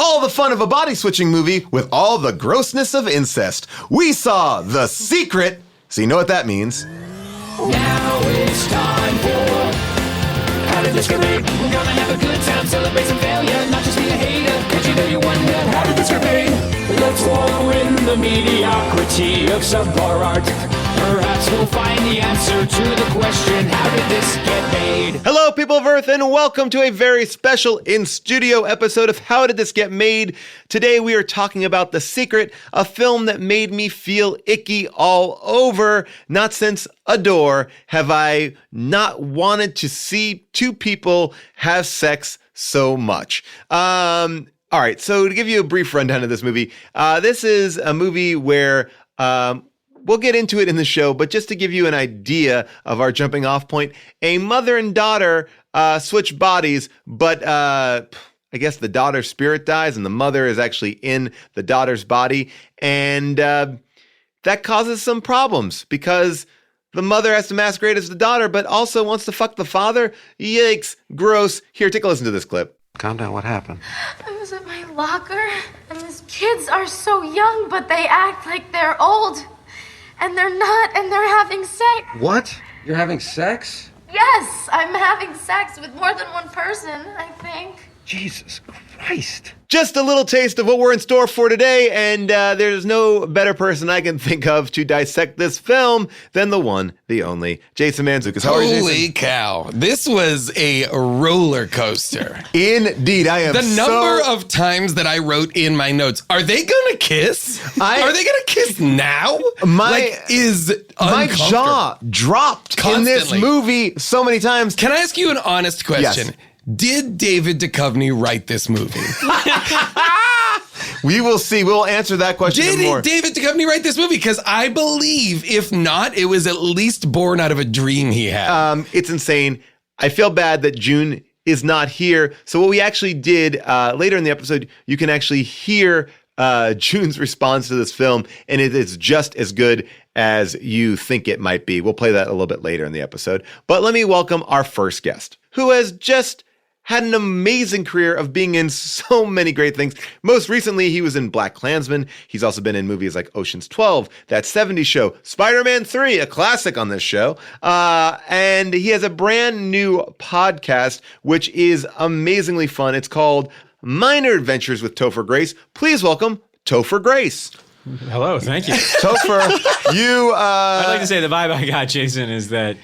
all the fun of a body-switching movie with all the grossness of incest. We saw The Secret, so you know what that means. Now it's time for How Did This Get Made? We're gonna have a good time, celebrate some failure, not just be a hater, cause you know you wonder, how did this get made? Let's wallow in the mediocrity of subpar art. Perhaps we'll find the answer to the question, how did this get made? Hello, people of Earth, and welcome to a very special in-studio episode of How Did This Get Made? Today we are talking about The Secret, a film that made me feel icky all over. Not since Adore have I not wanted to see two people have sex so much. All right, so to give you a brief rundown of this movie, this is a movie where we'll get into it in the show, but just to give you an idea of our jumping off point, a mother and daughter switch bodies, but I guess the daughter's spirit dies and the mother is actually in the daughter's body. And that causes some problems because the mother has to masquerade as the daughter, but also wants to fuck the father. Yikes, gross. Here, take a listen to this clip. Calm down, what happened? I was at my locker, and these kids are so young, but they act like they're old. And they're not, and they're having sex. What? You're having sex? Yes, I'm having sex with more than one person, I think. Jesus Christ. Just a little taste of what we're in store for today, and there's no better person I can think of to dissect this film than the one, the only, Jason Mantzoukas. How are you, Jason? Holy cow. This was a roller coaster. Indeed, I am The number of times that I wrote in my notes, are they gonna kiss? Are they gonna kiss now? My jaw dropped Constantly. in this movie so many times. Can I ask you an honest question? Yes. Did David Duchovny write this movie? We will see. We'll answer that question Did more. David Duchovny write this movie? Because I believe, if not, it was at least born out of a dream he had. It's insane. I feel bad that June is not here. So what we actually did later in the episode, you can actually hear June's response to this film, and it is just as good as you think it might be. We'll play that a little bit later in the episode. But let me welcome our first guest, who has just had an amazing career of being in so many great things. Most recently, he was in BlacKkKlansman. He's also been in movies like Ocean's 12, That 70s Show, Spider-Man 3, a classic on this show. And he has a brand new podcast, which is amazingly fun. It's called Minor Adventures with Topher Grace. Please welcome Topher Grace. Hello, thank you. Topher, you... I'd like to say the vibe I got, Jason, is that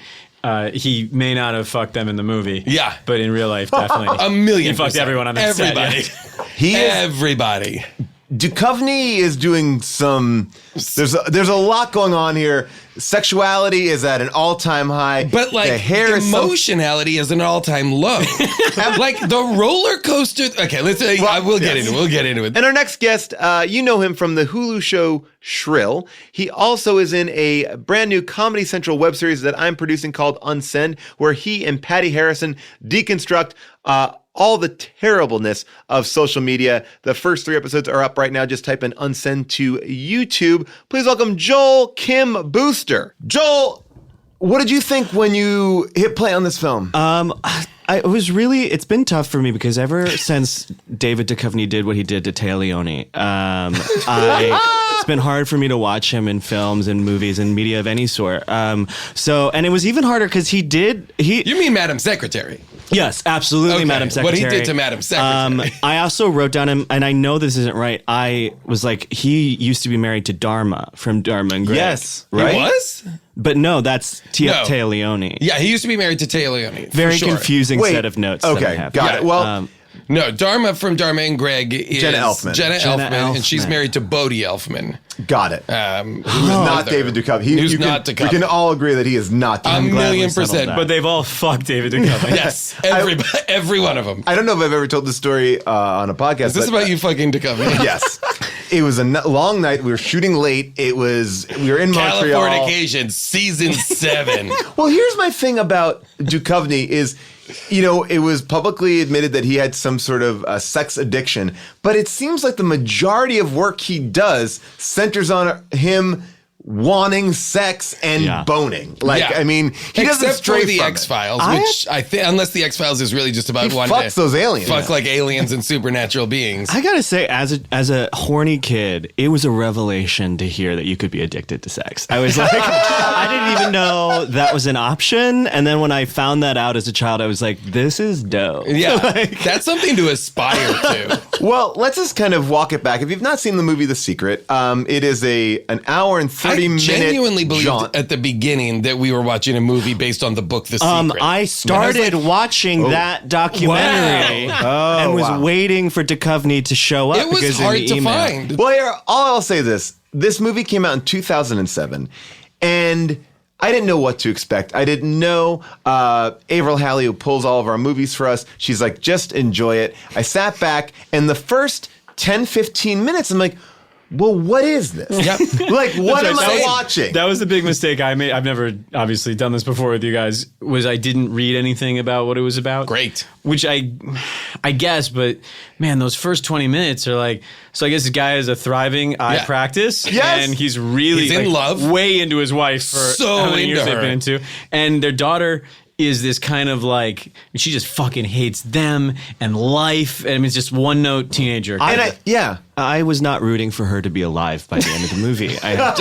he may not have fucked them in the movie. Yeah. But in real life, definitely. A million He fucked percent. everyone on that Everybody. set. Everybody. Duchovny is doing some... There's a lot going on here. Sexuality is at an all-time high. But like the hair emotionality is an all-time low. Like the roller coaster. Okay, let's. We'll get into it. We'll get into it. And our next guest, you know him from the Hulu show Shrill. He also is in a brand new Comedy Central web series that I'm producing called Unsend, where he and Patty Harrison deconstruct all the terribleness of social media. The first 3 episodes are up right now. Just type in Unsend to YouTube. Please welcome Joel Kim Booster. Joel, what did you think when you hit play on this film? It's been tough for me because ever since David Duchovny did what he did to Téa Leoni, it's been hard for me to watch him in films and movies and media of any sort. And it was even harder because he. You mean Madam Secretary? Yes, absolutely, Okay, Madam Secretary. what he did to Madam Secretary. I also wrote down him, and I know this isn't right. I was like, he used to be married to Dharma from Dharma and Greg. Yes, right? He was? But no, that's Téa Leoni. Yeah, he used to be married to Téa Leoni. Very for sure. confusing set of notes. Okay, that I have. got it. Well, no, Dharma from Dharma and Greg is Jenna Elfman. Jenna Elfman, and she's Elfman. married to Bodhi Elfman. got it. Who's Not David Duchovny. Who's not We Duchovny. can all agree that he is not A Duchovny. million settled percent. that. But they've all fucked David Duchovny. Yes, every one of them. I don't know if I've ever told this story on a podcast. Is this about you fucking Duchovny? Yes. It was a long night. We were shooting late. We were in Montreal. Californication, season 7. Well, here's my thing about Duchovny is, it was publicly admitted that he had some sort of sex addiction, but it seems like the majority of work he does centers on him wanting sex and boning. Like, Yeah. I mean, he doesn't Except stray for the from X-Files, it. which I think, unless the X-Files is really just about He wanting fucks to those aliens. fuck like aliens and supernatural beings. I gotta say, as a horny kid, it was a revelation to hear that you could be addicted to sex. I was like, I didn't even know that was an option. And then when I found that out as a child, I was like, this is dope. Yeah, that's something to aspire to. Well, let's just kind of walk it back. If you've not seen the movie The Secret, it is an hour and 30-minute genuinely believed jaunt. at the beginning that we were watching a movie based on the book The Secret. I started watching that documentary and was waiting for Duchovny to show up. It was because in hard the to email- find. Well, here, I'll say this movie came out in 2007, and I didn't know what to expect. I didn't know Avril Halley, who pulls all of our movies for us, she's like, just enjoy it. I sat back, and the first 10, 15 minutes, I'm like, well, what is this? Yep. Like, what am I Same. watching? That was the big mistake I made. I've never obviously done this before with you guys. Was I didn't read anything about what it was about. Great. Which I guess, but man, those first 20 minutes are like. So I guess this guy has a thriving eye practice, Yes. and he's really He's in love. way into his wife for So how many years into they've her. been into, and their daughter is this kind of like she just fucking hates them and life, and I mean, it's just one note teenager. I was not rooting for her to be alive by the end of the movie. The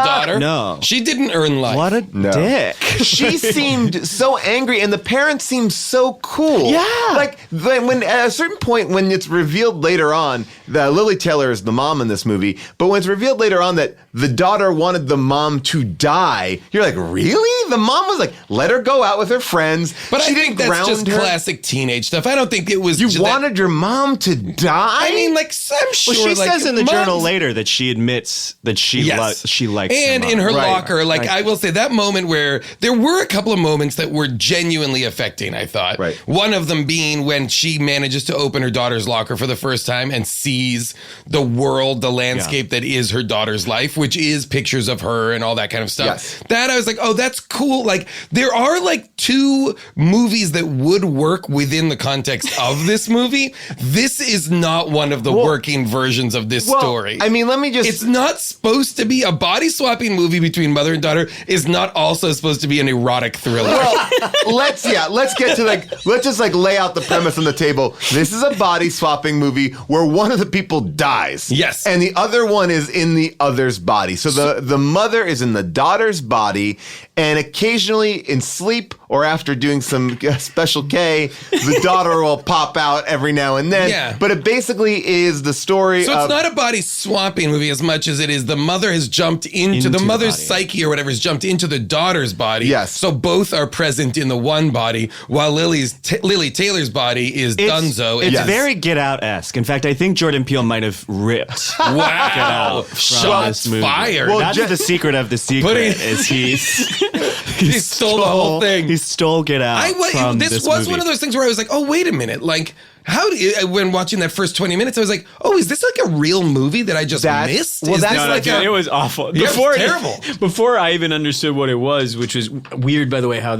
daughter? No. She didn't earn life. What a dick. She seemed so angry, and the parents seemed so cool. Yeah. Like, when at a certain point, when it's revealed later on that Lily Taylor is the mom in this movie, but when it's revealed later on that the daughter wanted the mom to die, you're like, really? The mom was like, let her go out with her friends. But she I think didn't that's just ground her. classic teenage stuff. I don't think it was. You just wanted your mom to die? I mean, like, I'm sure. Well, she like, says in the moms- journal later that she admits that she likes and her in her mom. locker, like I will say that moment where there were a couple of moments that were genuinely affecting, I thought. Right. One of them being when she manages to open her daughter's locker for the first time and sees the world, the landscape that is her daughter's life, which is pictures of her and all that kind of stuff. Yes. That I was like, oh, that's cool. Like there are like two movies that would work within the context of this movie. This is not one of the working versions of this story. I mean, let me just... It's not supposed to be a body swapping movie between mother and daughter. Is not also supposed to be an erotic thriller. Well, let's get to let's just lay out the premise on the table. This is a body swapping movie where one of the people dies. Yes. And the other one is in the other's body. So the mother is in the daughter's body, and occasionally in sleep or after doing some special K, the daughter will pop out every now and then. Yeah. But it basically is the story So of... it's not a body swapping movie as much as it is the mother has jumped into the the mother's body. psyche or whatever has jumped into the daughter's body. Yes. So both are present in the one body while Lily Taylor's body is Dunzo. It's Yes. very Get Out-esque. In fact, I think Jordan Peele might have ripped Wow. Out from Shots this movie. fired. Well, That's the secret of the secret. Putting- Is he stole the whole thing. He stole Get Out. from this this was movie. one of those things where I was like, oh, wait a minute. Like, how do you, when watching that first 20 minutes, I was like, oh, is this like a real movie that I just missed? well, Is that's this No, like it was awful. Yeah, it was terrible. Before I even understood what it was, which was weird, by the way, how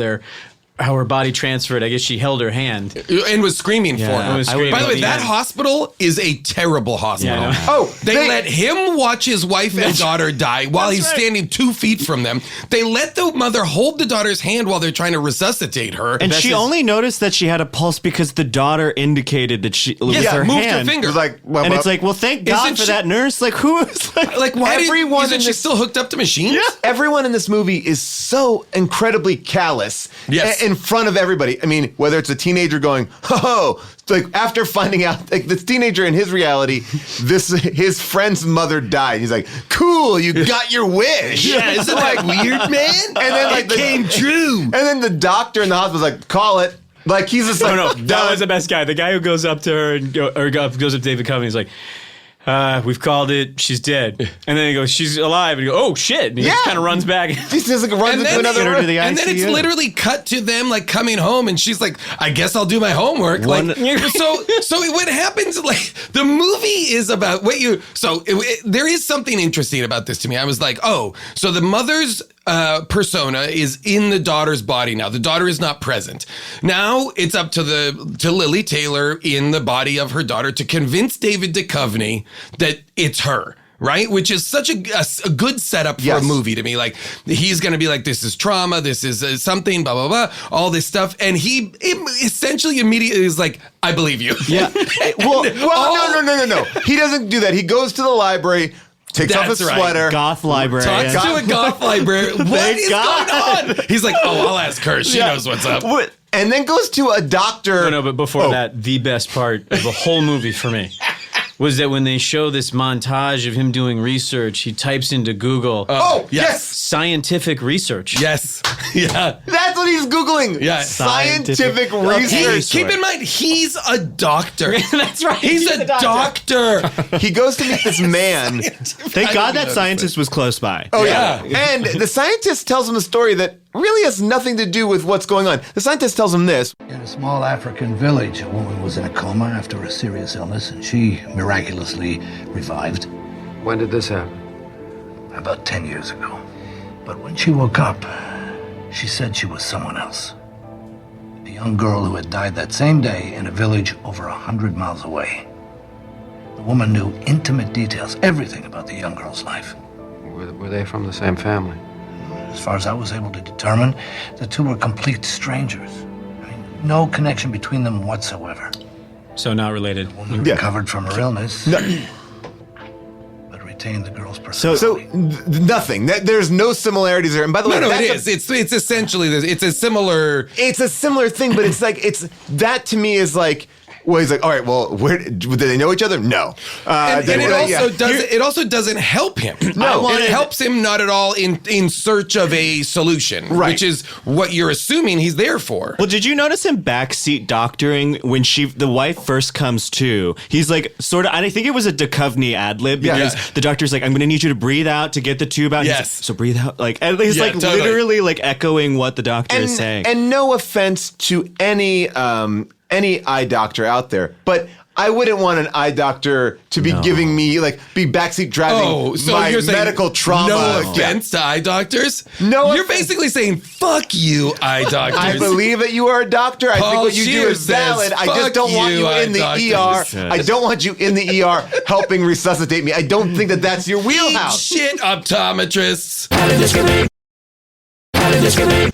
her body transferred. I guess she held her hand. and was screaming for Yeah, him. was By the way, screaming. that hospital is a terrible hospital. Yeah, I know. Oh, They let him watch his wife and daughter die while he's right. standing 2 feet from them. They let the mother hold the daughter's hand while they're trying to resuscitate her. And she only noticed that she had a pulse because the daughter indicated that she with her moved hand. her finger. It was like, well, And it's like, well, thank God Isn't for she- that nurse. Like, who is like, why everyone isn't in she this- still hooked up to machines? everyone in this movie is so incredibly callous Yes. in front of everybody. I mean, whether it's a teenager going, ho, like after finding out, like this teenager in his reality, his friend's mother died. He's like, cool, you got your wish. Yeah, isn't that weird, man? And then like it came true. And then the doctor in the hospital's like, call it. Like he's just like, No, that done. was the best guy. The guy who goes up to her and goes up to David Duchovny. He's like, we've called it. She's dead. And then he goes, she's alive. And he goes, oh shit. And he just Yeah. kind of runs back. He just like runs into another get her room. to the And then it's ICU. literally cut to them like coming home, and she's like, "I guess I'll do my homework." One- Like, so what happens? Like the movie is about what you. So there is something interesting about this to me. I was like, oh, so the mother's persona is in the daughter's body now. The daughter is not present. Now it's up to Lily Taylor in the body of her daughter to convince David Duchovny that it's her. right? Which is such a good setup for a movie to me. Like, he's going to be like, this is trauma, this is something, blah, blah, blah, all this stuff. And he essentially immediately is like, I believe you. Yeah. No. He doesn't do that. He goes to the library, takes off his sweater. Goth library. Talks to a goth library. What is going on? He's like, oh, I'll ask her. She knows what's up. And then goes to a doctor. No, but before that, the best part of the whole movie for me was that when they show this montage of him doing research, he types into Google, yes. scientific research. Yes. Yeah. That's what he's Googling. Yeah. Scientific research. Keep in mind, he's a doctor. That's right. He's a doctor. He goes to meet this man. Thank God that scientist was close by. Oh, yeah. And the scientist tells him a story that really has nothing to do with what's going on. The scientist tells him this. In a small African village, a woman was in a coma after a serious illness, and she miraculously revived When did this happen? about 10 years ago. But when she woke up, she said she was someone else. A young girl who had died that same day in a village over 100 miles away. The woman knew intimate details, everything about the young girl's life. Were they from the same family? As far as I was able to determine, the two were complete strangers. I mean, no connection between them whatsoever. So not related. The woman recovered from her illness, but retained the girl's So personality. nothing. There's no similarities there. And by the way, No, it that's is. It's essentially this. It's a similar. It's a similar thing, but it's like that to me is like. Well, he's like, all right. Well, did they know each other? No. And it also doesn't help him. No. It helps him not at all in search of a solution, Right. which is what you're assuming he's there for. Well, did you notice him backseat doctoring when the wife first comes to? He's like sort of, and I think it was a Duchovny ad lib because the doctor's like, I'm going to need you to breathe out to get the tube out. Yes. He's like, so breathe out. Like, and he's like totally. literally like echoing what the doctor is saying. And no offense to any eye doctor out there, but I wouldn't want an eye doctor to be giving me be backseat driving my you're saying medical trauma. No offense to eye doctors. No, you're basically saying fuck you, eye doctors. I believe that you are a doctor. I think Paul what you do Shears is valid. says, I just "Fuck don't want you, you eye in the doctors." ER. I don't want you in the ER helping resuscitate me. I don't think that that's your Eat wheelhouse. shit, optometrists.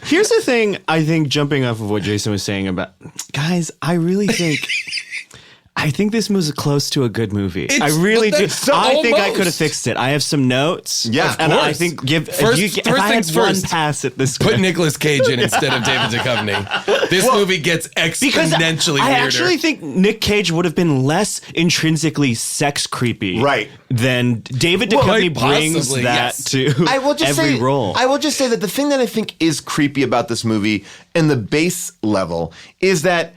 Here's the thing, I think, jumping off of what Jason was saying about, guys, I really think this was close to a good movie. I really do. I think I could have fixed it. I have some notes. Yeah, and of I course. think if I had things one first. pass at this, Put Nicolas Cage in instead of David Duchovny. This movie gets because exponentially I weirder. actually think Nick Cage would have been less intrinsically sex creepy, Right. than David quite Duchovny brings possibly, that yes. to I will just every say, role. I will just say that the thing that I think is creepy about this movie and the base level is that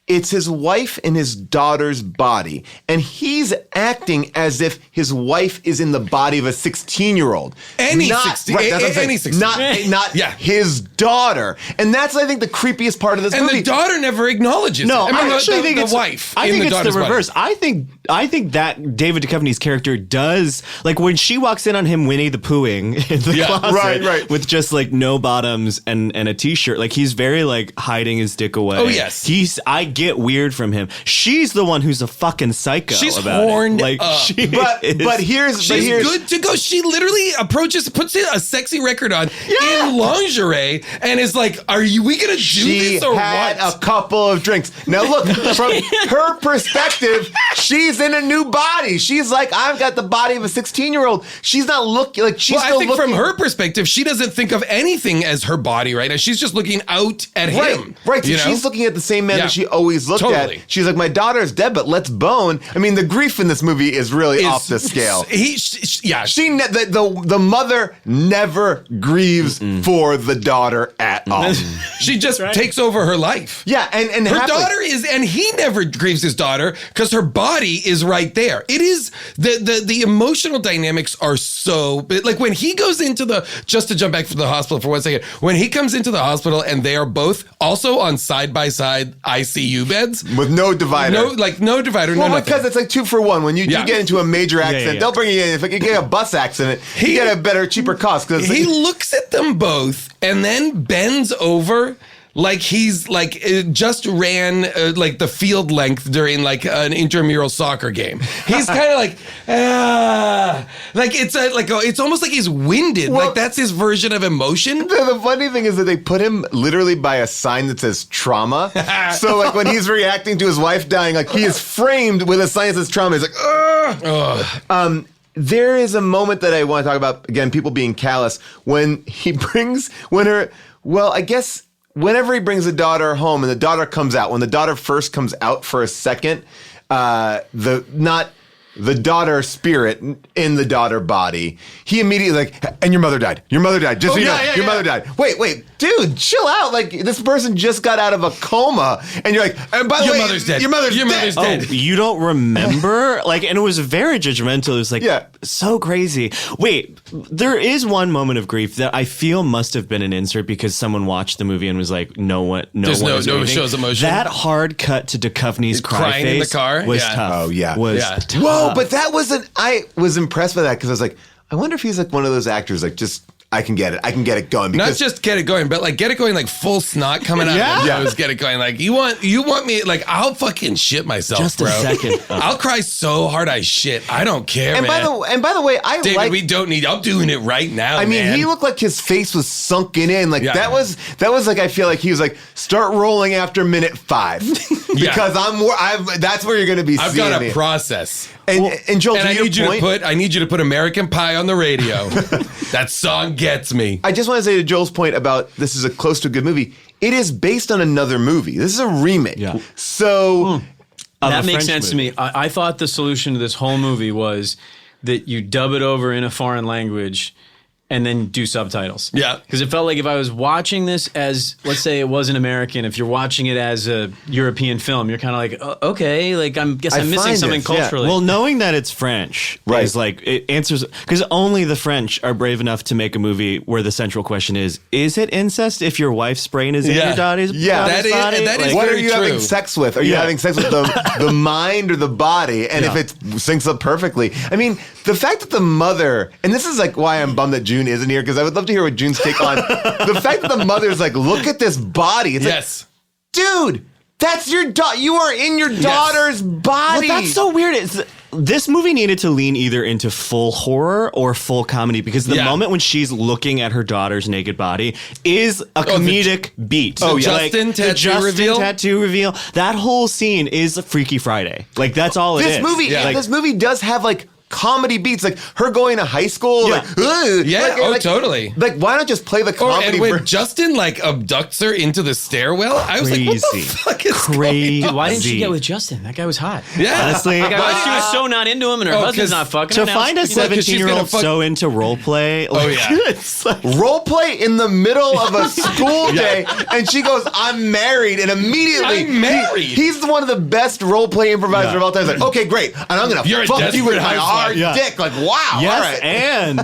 it's his wife and his daughter's body, and he's acting as if his wife is in the body of a 16-year-old. Any Not- 16 right, that's what I'm saying. any 16. Not Yeah. his daughter. And that's, I think, the creepiest part of this And movie. the daughter never acknowledges No, it. I actually think the it's wife. I in think the it's the daughter's body. reverse. I think that David Duchovny's character does, like when she walks in on him Winnie the Poohing in the closet, right. with just like no bottoms and a t-shirt. Like he's very like hiding his dick away. Oh, yes. I get weird from him. She's the one who's a fucking psycho. She's about it. horned Like up. she but here's She's good to go. She literally puts a sexy record on in lingerie and is like, we going to do She this or had what? a couple of drinks. Now look, from her perspective, she's in a new body. She's like, I've got the body of a 16-year-old. She's not looking like she's Well, I still think looking. from her perspective, she doesn't think of anything as her body right now. She's just looking out at him. Right. So you know? she's looking at the same man Yeah. that she always looked Totally. at. She's like, my daughter's dead, but let's bone. I mean, the grief in this movie is really off the scale. The mother never grieves for the daughter at all. She just takes over her life. Yeah, and her happily. daughter is, and he never grieves his daughter because her body is right there. It is the emotional dynamics are so like when he goes into just to jump back from the hospital for 1 second, when he comes into the hospital and they are both also on side by side ICU beds with no divider. No divider, Well, no nothing. because it's like 2 for 1. When you do get into a major accident, they'll bring you in. If you get a bus accident, you get a better, cheaper cost. He looks at them both and then bends over like he's like just ran like the field length during like an intramural soccer game. He's kind of like like it's almost like he's winded. Well, like that's his version of emotion. The funny thing is that they put him literally by a sign that says trauma. So like when he's reacting to his wife dying, like he is framed with a sign that says trauma. He's like, ugh. There is a moment that I want to talk about, again, people being callous, when I guess whenever he brings the daughter home and the daughter comes out, when the daughter first comes out for a second, the daughter spirit in the daughter body, he immediately like, and your mother died. Your mother died. Just so you know, your mother died. Wait, dude, chill out. Like this person just got out of a coma, and you're like, and by the way, your mother's dead. Your mother's dead. Oh, you don't remember? Like, and it was very judgmental. It was like, so crazy. Wait, there is one moment of grief that I feel must have been an insert because someone watched the movie and was like, no one shows emotion. That hard cut to Duchovny's cry crying face in the car was Yeah. tough. Oh, yeah. Was Yeah. tough. Whoa, but that wasn't. I was impressed by that because I was like, I wonder if he's like one of those actors, like just I can get it going. Because Not just get it going, but like get it going, like full snot coming out of your nose. Get it going, like you want me, like I'll fucking shit myself, Just bro. a second. I'll cry so hard I shit. I don't care, and man. by the way, I David, like. we don't need. I'm doing it right now. I mean, man. he looked like his face was sunken in. Like Yeah. that was like I feel like he was like start rolling after minute 5 because that's where you're going to be. I've seeing got a it. process. And Joel, And to your point, I need you to put American Pie on the radio. That song gets me. I just want to say to Joel's point about this is a close to a good movie. It is based on another movie. This is a remake. Yeah. So That a makes French sense movie. to me. I thought the solution to this whole movie was that you dub it over in a foreign language and then do subtitles. Yeah. Because it felt like if I was watching this as, let's say it wasn't American, if you're watching it as a European film, you're kind of like, oh, okay, like I'm missing find something it, yeah. culturally. Well, knowing that it's French is like, it answers, because only the French are brave enough to make a movie where the central question is it incest if your wife's brain is in your daughter's body? that is what are very you true. having sex with? Are you having sex with the mind or the body? And if it syncs up perfectly. I mean, the fact that the mother, and this is like why I'm bummed that June isn't here, because I would love to hear what June's take on the fact that the mother's like, look at this body. It's Yes. like, dude, that's your daughter. You are in your daughter's body. Well, that's so weird. This movie needed to lean either into full horror or full comedy because the moment when she's looking at her daughter's naked body is a comedic beat. The Justin tattoo reveal? That whole scene is a Freaky Friday. Like that's all it is. This movie does have like comedy beats, like her going to high school, like, ugh. Totally. Like, why not just play the comedy? And when version? Justin like abducts her into the stairwell, I was like, what the fuck is crazy? Dude, why didn't she get with Justin? That guy was hot. Yeah, honestly, Like, she was so not into him, and her husband's not fucking to him. find a 17-year-old so into role play, like, it's like, role play in the middle of a school day, and she goes, "I'm married," and immediately I'm married. He's one of the best role play improvisers of all time. He's like, okay, great, and I'm gonna fuck you with my hard dick. Like, wow, yes, all right. and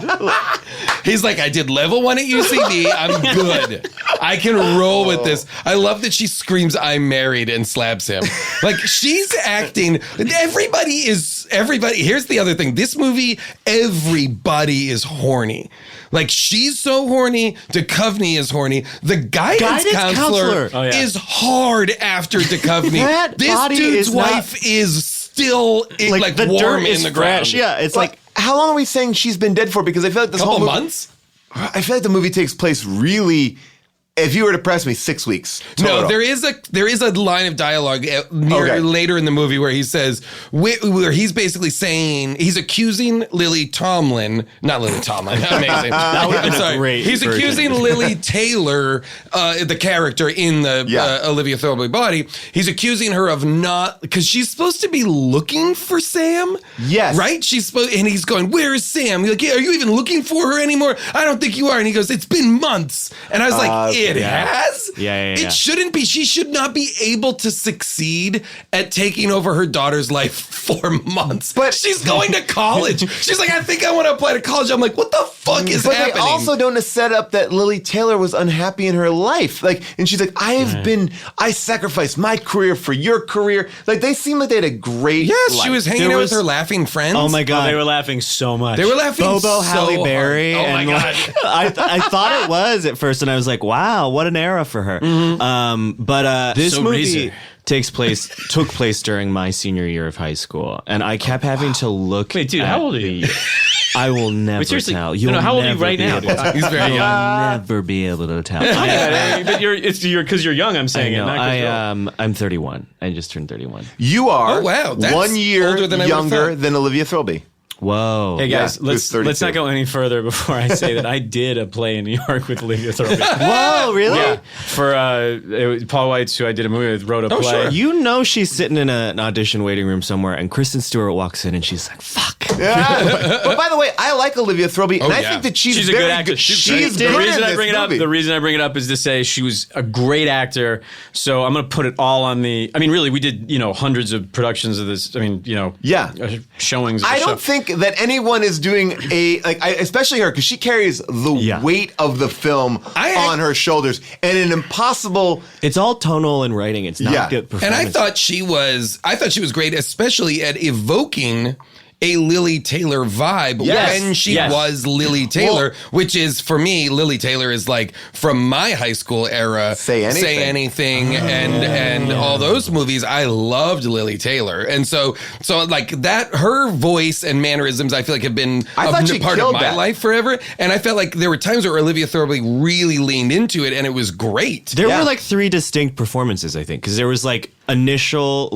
he's like, I did level 1 at UCB. I'm good. I can roll with this. I love that she screams, "I'm married," and slaps him. Like she's acting. Everybody. Here's the other thing. This movie, everybody is horny. Like she's so horny. Duchovny is horny. The guidance counselor is hard after Duchovny. This dude's wife is still like the warm dirt is in the ground. fresh. Yeah, it's like how long are we saying she's been dead for? Because I feel like this couple whole movie, months. I feel like the movie takes place really. If you were to press me, 6 weeks. Total. No, there is a line of dialogue later in the movie where he says, where he's basically saying, he's accusing Lily Tomlin, not Lily Tomlin, amazing. That would have been Sorry. a great He's version. accusing Lily Taylor, the character in the Olivia Thirlby body. He's accusing her of not, because she's supposed to be looking for Sam. Yes. Right? And he's going, where is Sam? You're like, are you even looking for her anymore? I don't think you are. And he goes, it's been months. And I was like, it has? Yeah. It shouldn't be. She should not be able to succeed at taking over her daughter's life for months. But she's going to college. She's like, I think I want to apply to college. I'm like, what the fuck is happening? But they also don't set up that Lily Taylor was unhappy in her life. Like, and she's like, I sacrificed my career for your career. Like, they seem like they had a great life. She was hanging out with her laughing friends. Oh my God. They were laughing so much. They were laughing Bobo so Halle Berry. hard. Oh my and God. I thought it was at first, and I was like, wow. wow, what an era for her. But this So movie Razor. took place during my senior year of high school, and I kept having to look. Wait, dude, at how old are you? I will never seriously, tell. no, how old are you right now? He's very You'll young. never be able to tell. But you're because you're young. I'm saying No, it. Not 'cause you're old. I'm 31. I just turned 31. You are Oh, wow, that's 1 year older than I would've younger thought. than Olivia Thirlby. Whoa. Hey guys, Yeah, who's let's 32. not go any further before I say that I did a play in New York with Olivia Thirlby. Whoa, really? Yeah, for it was Paul Weitz, who I did a movie with, wrote a play. sure. You know she's sitting in an audition waiting room somewhere, and Kristen Stewart walks in, and she's like, "Fuck." Yeah. But by the way, I like Olivia Thirlby, and I yeah. think that she's She's a very good actress. She's the good reason in I this bring it up. movie. The reason I bring it up is to say she was a great actor. So I'm going to put it all on the. I mean, really, we did hundreds of productions of this. I mean, Yeah. showings. Of the I show. don't think that anyone is doing especially her, because she carries the weight of the film on her shoulders, and an impossible. It's all tonal and writing. It's not Yeah. good And performance. I thought she was great, especially at evoking a Lily Taylor vibe Yes. when she Yes. was Lily Taylor, which is, for me, Lily Taylor is like from my high school era. Say Anything. and all those movies. I loved Lily Taylor, and so like that, her voice and mannerisms, I feel like have been I thought she part of killed my that. life forever. And I felt like there were times where Olivia Thirlby really leaned into it, and it was great. There Yeah. were like 3 distinct performances, I think, because there was like initial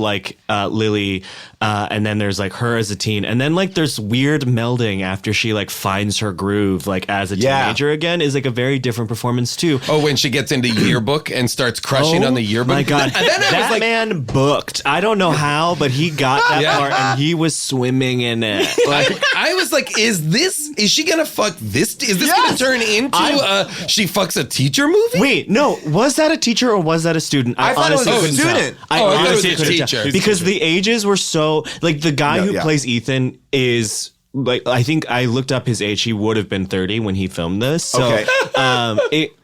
Lily, and then there's like her as a teen, and then like there's weird melding after she like finds her groove like as a Yeah. teenager again is like a very different performance too. Oh, when she gets into yearbook and starts crushing on the yearbook. My God, And then I was that like, man booked. I don't know how, but he got that Yeah. part and he was swimming in it. Like, I was like, is she gonna fuck this? Is this gonna Yes. turn into she fucks a teacher movie? wait, no, was that a teacher or was that a student? I thought it was honestly a couldn't tell. student. I Oh, I thought it was honestly a couldn't tell. teacher. Because the ages were so like the guy who yeah. plays Ethan is. Like I think I looked up his age. He would have been 30 when he filmed this. So Okay.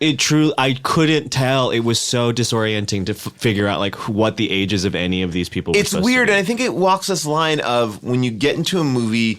it truly I couldn't tell. It was so disorienting to figure out like what the ages of any of these people were. It's weird, and I think it walks this line of when you get into a movie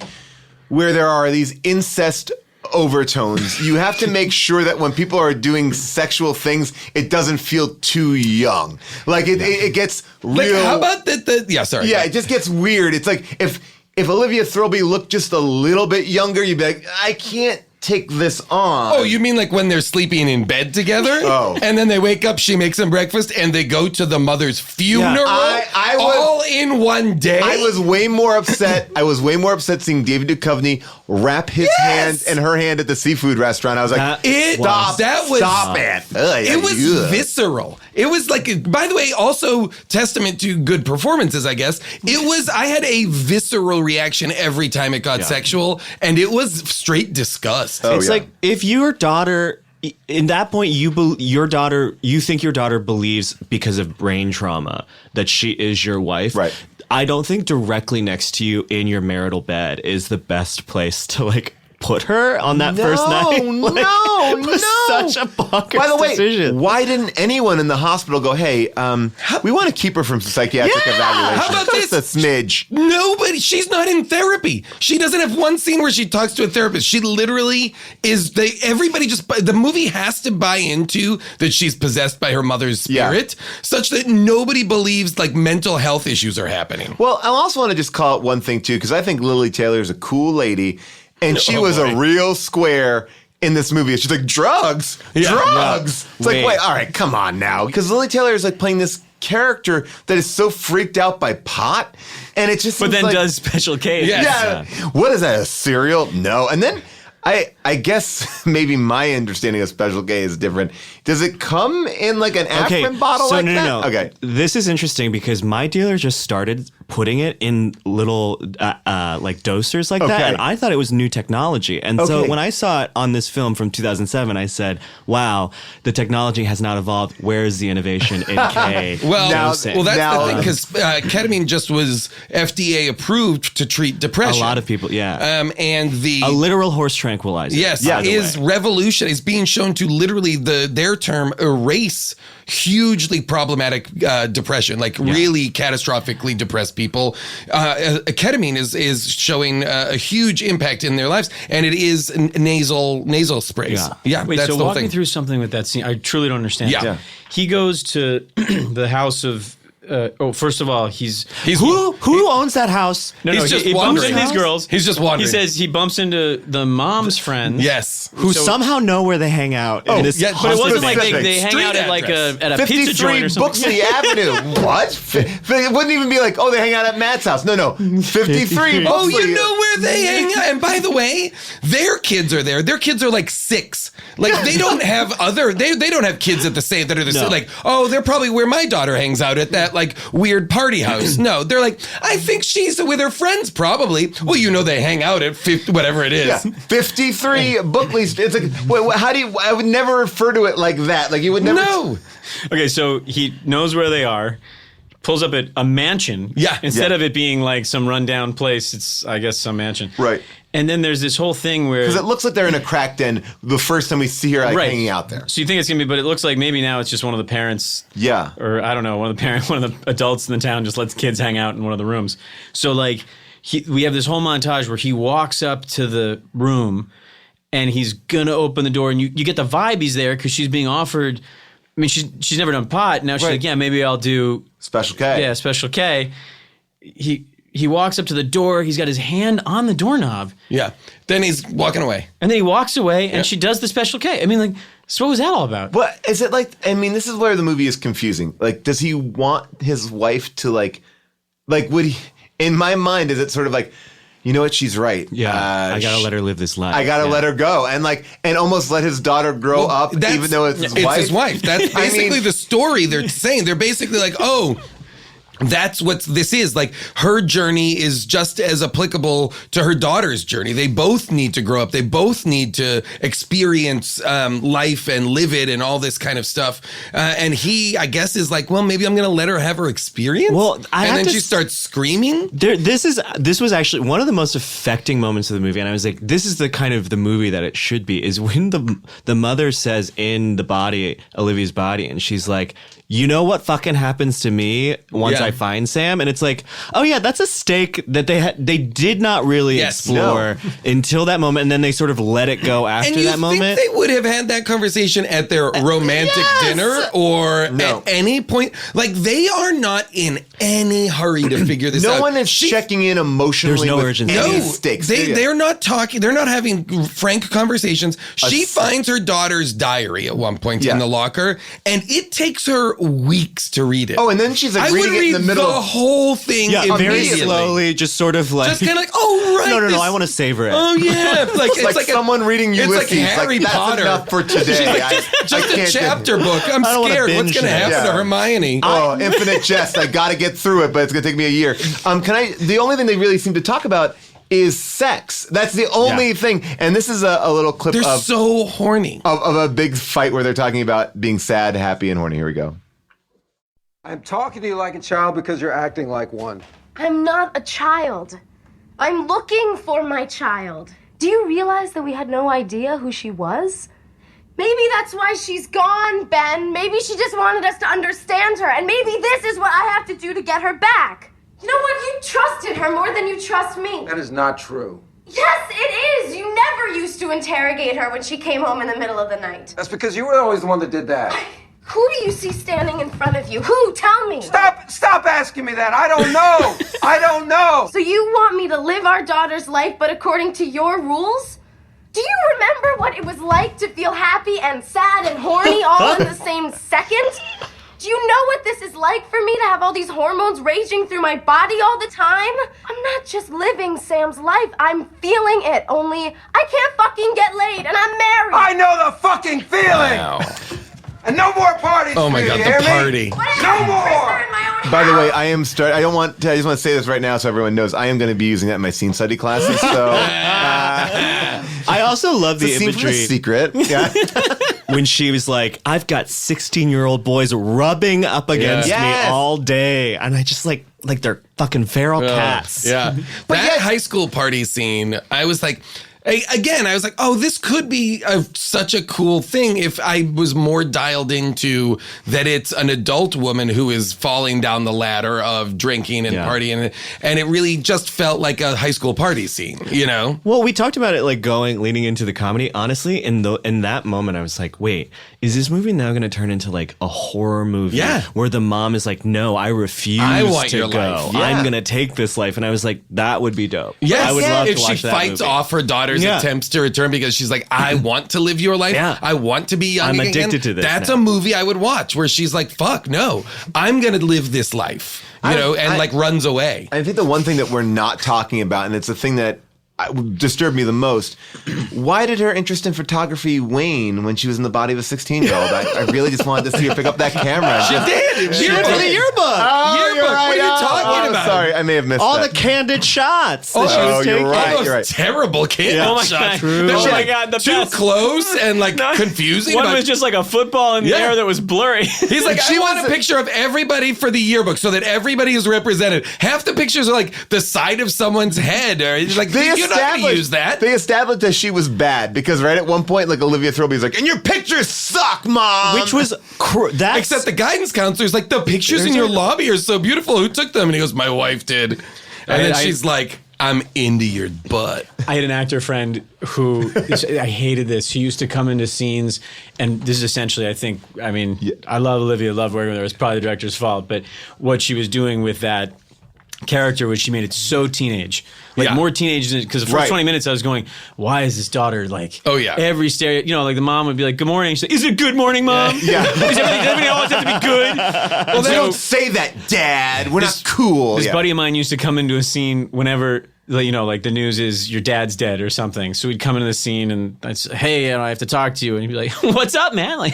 where there are these incest overtones, you have to make sure that when people are doing sexual things, it doesn't feel too young. Like it gets Like, real. how about that? Yeah, sorry. Yeah, it just gets weird. It's like if Olivia Thirlby looked just a little bit younger, you'd be like, I can't take this on. Oh, you mean like when they're sleeping in bed together? Oh. And then they wake up, she makes them breakfast, and they go to the mother's funeral I was- all in one day? I was way more upset. I was way more upset seeing David Duchovny wrap his hand and her hand at the seafood restaurant. I was like, stop, stop it. It was visceral. It was like, by the way, also testament to good performances, I guess. I had a visceral reaction every time it got sexual, and it was straight disgust. It's like if your daughter. In that point, you think your daughter believes because of brain trauma that she is your wife. Right. I don't think directly next to you in your marital bed is the best place to like put her on that first night. It was such a bonkers By the way, decision. why didn't anyone in the hospital go, hey, we want to keep her from psychiatric evaluation? How about Just this? a smidge. Nobody, she's not in therapy. She doesn't have one scene where she talks to a therapist. She literally the movie has to buy into that she's possessed by her mother's spirit, such that nobody believes like mental health issues are happening. Well, I also want to just call it one thing, too, because I think Lily Taylor is a cool lady, and she was a real square in this movie. She's like, drugs? Drugs? It's like, wait, all right, come on now. Because Lily Taylor is like playing this character that is so freaked out by pot, and it just But seems then like, does Special K. Yeah. What is that, a cereal? No. And then I guess maybe my understanding of Special K is different. Does it come in like an Afrin bottle so like no, that? no. Okay. This is interesting because my dealer just started putting it in little like dosers like that, Okay. and I thought it was new technology. And so Okay. when I saw it on this film from 2007, I said, "Wow, the technology has not evolved. Where is the innovation in K?" Well, that's dosing?" the thing, because ketamine just was FDA approved to treat a depression. lot of people, and a literal horse tranquilizer. Yes, by the is way. revolution. Is being shown to literally their term erase hugely problematic depression, like really catastrophically depressed people. people, ketamine is showing a huge impact in their lives, and it is nasal sprays. Yeah. Wait, that's so the whole walk me thing. through something with that scene. I truly don't understand. Yeah. He goes to the house of. First of all, Who owns that house? No, He's just he bumps wandering. into these girls. He's just wandering. He says he bumps into the mom's friends. Yes. Who somehow know where they hang out. Oh, in this yeah, But it wasn't like Specific. they hang Street out at like address. at a pizza 53 joint or something. Booksy Avenue. What? It wouldn't even be like, oh, they hang out at Matt's house. No. 53 Oh, Booksy. you know where they hang out. And by the way, their kids are there. Their kids are like 6. Like they don't have they don't have kids at the same that are the same. Like, oh, they're probably where my daughter hangs out at that like weird party house. No, they're like, I think she's with her friends probably. Well, you know they hang out at 50, whatever it is. Yeah, 53 Bookley. It's like, wait, how do you? I would never refer to it like that. Like you would never. No. Okay, so he knows where they are. Pulls up at a mansion. Yeah. Instead of it being like some rundown place, it's I guess some mansion. Right. And then there's this whole thing where Because it looks like they're in a crack den the first time we see her like, hanging out there. So you think it's gonna be, but it looks like maybe now it's just one of the parents. Yeah. Or I don't know, one of the adults in the town just lets kids hang out in one of the rooms. So like we have this whole montage where he walks up to the room and he's gonna open the door, and you get the vibe he's there because she's being offered. I mean, she's never done pot. Now she's like, yeah, maybe I'll do Special K. Yeah, Special K. He walks up to the door. He's got his hand on the doorknob. Yeah. Then he's walking away. And then he walks away, and she does the Special K. I mean, like, so what was that all about? What is it like? I mean, this is where the movie is confusing. Like, does he want his wife to like would he? In my mind, is it sort of like, you know what? She's right. Yeah, I gotta let her live this life. I gotta let her go, and almost let his daughter grow up, even though it's his wife. That's basically the story they're saying. They're basically like, oh, that's what this is. Like, her journey is just as applicable to her daughter's journey. They both need to grow up. They both need to experience life and live it and all this kind of stuff. And he, I guess, is like, well, maybe I'm going to let her have her experience. Well, and then she starts screaming. This was actually one of the most affecting moments of the movie, and I was like, this is the kind of the movie that it should be. Is when the mother says in the body, Olivia's body, and she's like, you know what fucking happens to me once I find Sam? And it's like, oh yeah, that's a stake that they did not really explore until that moment, and then they sort of let it go after that moment. And you think they would have had that conversation at their romantic dinner or at any point? Like, they are not in any hurry to figure this out. No one is checking in emotionally. There's no with urgency. any No, stakes. they're not talking. They're not having frank conversations. She finds her daughter's diary at one point in the locker, and it takes her weeks to read it. Oh, and then she's like I would reading it in read the middle the whole thing very immediately. slowly, just sort of like, Just kind of like, oh right. no, this- I want to savor it. Oh yeah, It's like someone reading Ulysses. It's like Harry that's Potter. enough for today. She's like, I just can't a do- chapter book. I'm I don't wanna scared. What's binge going to it. happen to Yeah. Hermione? Oh, infinite jest. I got to get through it, but it's going to take me a year. The only thing they really seem to talk about is sex. That's the only thing. And this is a little clip They're of so horny. of a big fight where they're talking about being sad, happy, and horny. Here we go. I'm talking to you like a child because you're acting like one. I'm not a child. I'm looking for my child. Do you realize that we had no idea who she was? Maybe that's why she's gone, Ben. Maybe she just wanted us to understand her, and maybe this is what I have to do to get her back. You know what? You trusted her more than you trust me. That is not true. Yes, it is. You never used to interrogate her when she came home in the middle of the night. That's because you were always the one that did that. Who do you see standing in front of you? Who? Tell me. Stop asking me that. I don't know. I don't know. So you want me to live our daughter's life, but according to your rules? Do you remember what it was like to feel happy and sad and horny all in the same second? Do you know what this is like for me to have all these hormones raging through my body all the time? I'm not just living Sam's life, I'm feeling it, only I can't fucking get laid and I'm married. I know the fucking feeling. Wow. And no more parties. Oh my for you, God, you the hear me? party. No more. By the way, I just want to say this right now so everyone knows I am going to be using that in my scene study classes. So I also love the it's a scene from The imagery Secret. Yeah. when she was like, I've got 16-year-old boys rubbing up against Yes. me all day. And I just like, like they're fucking feral cats. Yeah. But that high school party scene, I was like, again, I was like, oh, this could be such a cool thing if I was more dialed into that it's an adult woman who is falling down the ladder of drinking and partying. And it really just felt like a high school party scene, you know? Well, we talked about it like leaning into the comedy. Honestly, in that moment, I was like, wait, is this movie now going to turn into like a horror movie? Yeah. Where the mom is like, no, I refuse to go. Life. Yeah. I'm going to take this life. And I was like, that would be dope. Yes. I would love if to watch she that fights movie. off her daughter's attempts to return because she's like, I want to live your life. Yeah. I want to be young I'm again. addicted to this That's now. a movie I would watch where she's like, fuck, no, I'm going to live this life, and runs away. I think the one thing that we're not talking about, and it's the thing that disturbed me the most, why did her interest in photography wane when she was in the body of a 16-year-old? I really just wanted to see her pick up that camera. She did. She went for the yearbook. Oh, Yearbook. What are you talking about? Sorry, I may have missed All that. the candid shots that she Oh, was you're taking. right. All those terrible kid Oh my shots. God. They're Oh my like God, the too best. close and like confusing. One about- was just like a football in the air that was blurry. He's like, I want a picture of everybody for the yearbook so that everybody is represented. Half the pictures are like the side of someone's head. Or like, you're not going to use that. They established that she was bad because right at one point, like Olivia Thirlby's like, and your pictures suck, Mom. Which was that's Except the guidance counselor's like, the pictures in your lobby are so beautiful. Who took them? And he goes, my wife did. And then she's like, I'm into your butt. I had an actor friend who, I hated this. She used to come into scenes, and this is essentially, I love Olivia, love working with her. It's probably the director's fault, but what she was doing with that character was she made it so teenage. More teenage, because the first 20 minutes I was going, why is this daughter like, every stereo, like the mom would be like, good morning. She's like, is it good morning, Mom? Yeah. Does everything always have to be good? Well, they don't say that, Dad. We're not cool. This buddy of mine used to come into a scene whenever, like the news is your dad's dead or something. So we'd come into the scene and I'd say, hey, I have to talk to you. And he'd be like, what's up, man? Like,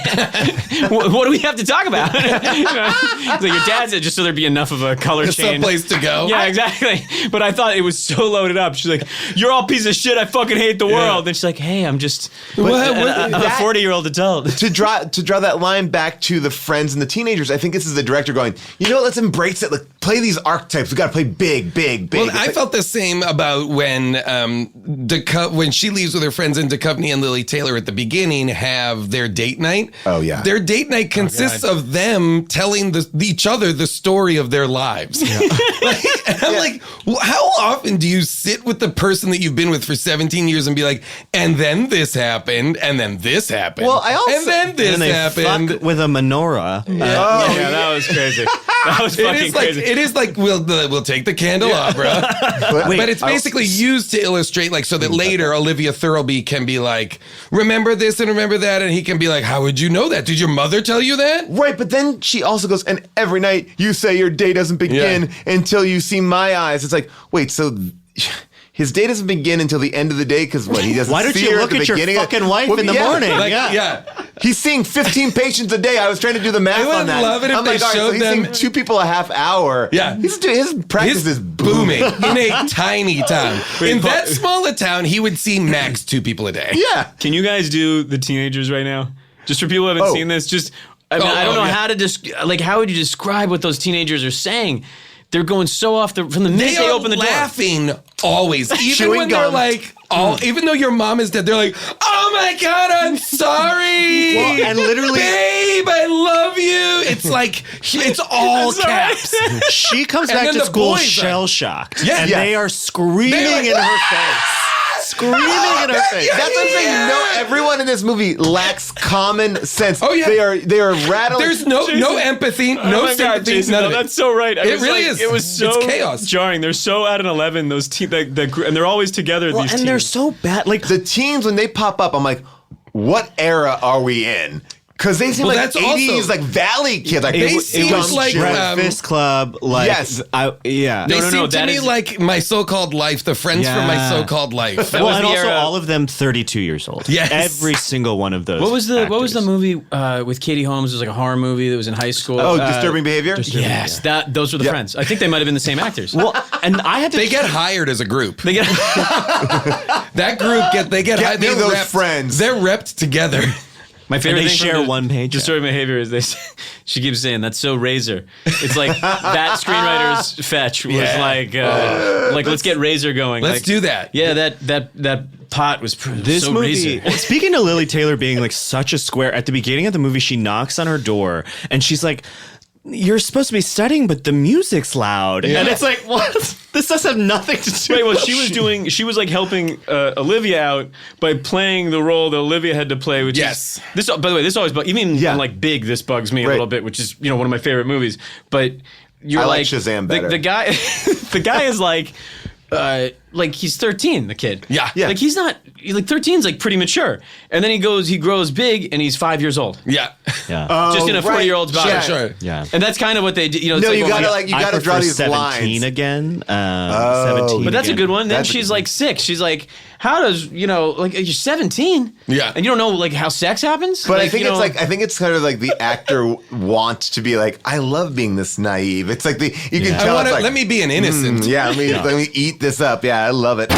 what do we have to talk about? It's like, your dad's dead, just so there'd be enough of a color change. Someplace to go. Yeah, exactly. But I thought it was so loaded up. She's like, you're all piece of shit. I fucking hate the world. And she's like, hey, I'm just I'm a 40-year-old adult. To draw that line back to the friends and the teenagers, I think this is the director going, let's embrace it. Like, play these archetypes. We got to play big, big, big. Well, I felt the same about when when she leaves with her friends and Duchovny and Lily Taylor at the beginning have their date night. Oh, yeah. Their date night consists of them telling each other the story of their lives. Yeah. And I'm like, how often do you sit with the person that you've been with for 17 years and be like, and then this happened, and then this happened, and then this happened fuck with a menorah. Yeah, that was crazy. That was fucking crazy. It is like we'll take the candelabra, but it's basically used to illustrate, like, so that later Olivia Thirlby can be like, remember this and remember that, and he can be like, how would you know that? Did your mother tell you that? Right, but then she also goes, and every night you say your day doesn't begin until you see my eyes. It's like, wait, so his day doesn't begin until the end of the day because he doesn't. Why don't see you her look at your beginning fucking wife in the morning? He's seeing 15 patients a day. I was trying to do the math on that. I would love it if I'm they like, all right, so showed he's them. seeing 2 people a half hour. Yeah. his practice is booming. in a tiny town. In that small a town, he would see max 2 people a day. Yeah. Can you guys do the teenagers right now? Just for people who haven't seen this, just I don't know how to how would you describe what those teenagers are saying? They're going so off from the minute they open the door. Laughing always, even Chewing when gum. they're like, even though your mom is dead, they're like, oh my God, I'm sorry. Well, and literally, babe, I love you. It's like, it's all caps. she comes And back then to the school boys are- shell-shocked. Yeah. And Yeah. they are screaming They're like, in her face. Screaming in her face. That's what I'm saying. Everyone in this movie lacks common sense. Oh, yeah. They are rattling. There's no empathy, no sympathy, Jason, none of it. That's so right. It really is. It was so It's chaos. jarring. They're so at an 11. Those and they're always together. Well, these and teams. they're so bad. Like the teens when they pop up. I'm like, what era are we in? Because they seem Well, like that's 80s, also- like Valley kids. Like They they seem seem like, Breakfast Club. Like, Yes. yeah. They No, seem to that me is- like My So-Called Life, the friends from My Yeah. So-Called Life. Well, was and the also era- all of them 32 years old. Yes. Every single one of those. What was the actors. movie with Katie Holmes? It was like a horror movie that was in high school. Oh, Disturbing Behavior? Yes, those were the friends. I think they might have been the same actors. Well, and I had to. They get hired as a group. They get That group they get hired. me They're those repped. friends. They're repped together. My favorite they thing share one page. Distorted behavior is she keeps saying that's so Razor. It's like that screenwriter's fetch was like let's get Razor going. Let's do that. Yeah, that pot was This so movie, Razor. speaking of Lily Taylor being like such a square, at the beginning of the movie, she knocks on her door and she's like, "You're supposed to be studying, but the music's loud." Yeah. And it's like, what? This does have nothing to do. Wait, well, with she was like helping Olivia out by playing the role that Olivia had to play, which is this. By the way, this always even Yeah. on like Big, this bugs me a Right. little bit, which is one of my favorite movies. But you're I like Shazam better. The guy, the guy is like he's 13, the kid. Yeah. Like he's not. Like 13's like pretty mature, and then he grows big, and he's 5 years old. Yeah. Yeah. Just in a 40-year-old's body. Sure, sure. Yeah. And that's kind of what they do. No, you gotta draw these 17 lines. again. 17. But that's a again. good one. Then That's a she's good like 6. She's like, how does like you're 17? Yeah. And you don't know like how sex happens? But like, I think you know, I think it's kind of like the actor wants to be like, I love being this naive. It's like you can tell. It's like, let me be an innocent. let me eat this up. Yeah, I love it.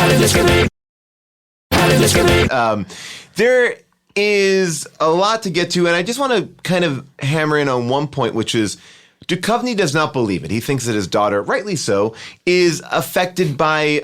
There is a lot to get to, and I just want to kind of hammer in on one point, which is Duchovny does not believe it. He thinks that his daughter, rightly so, is affected by,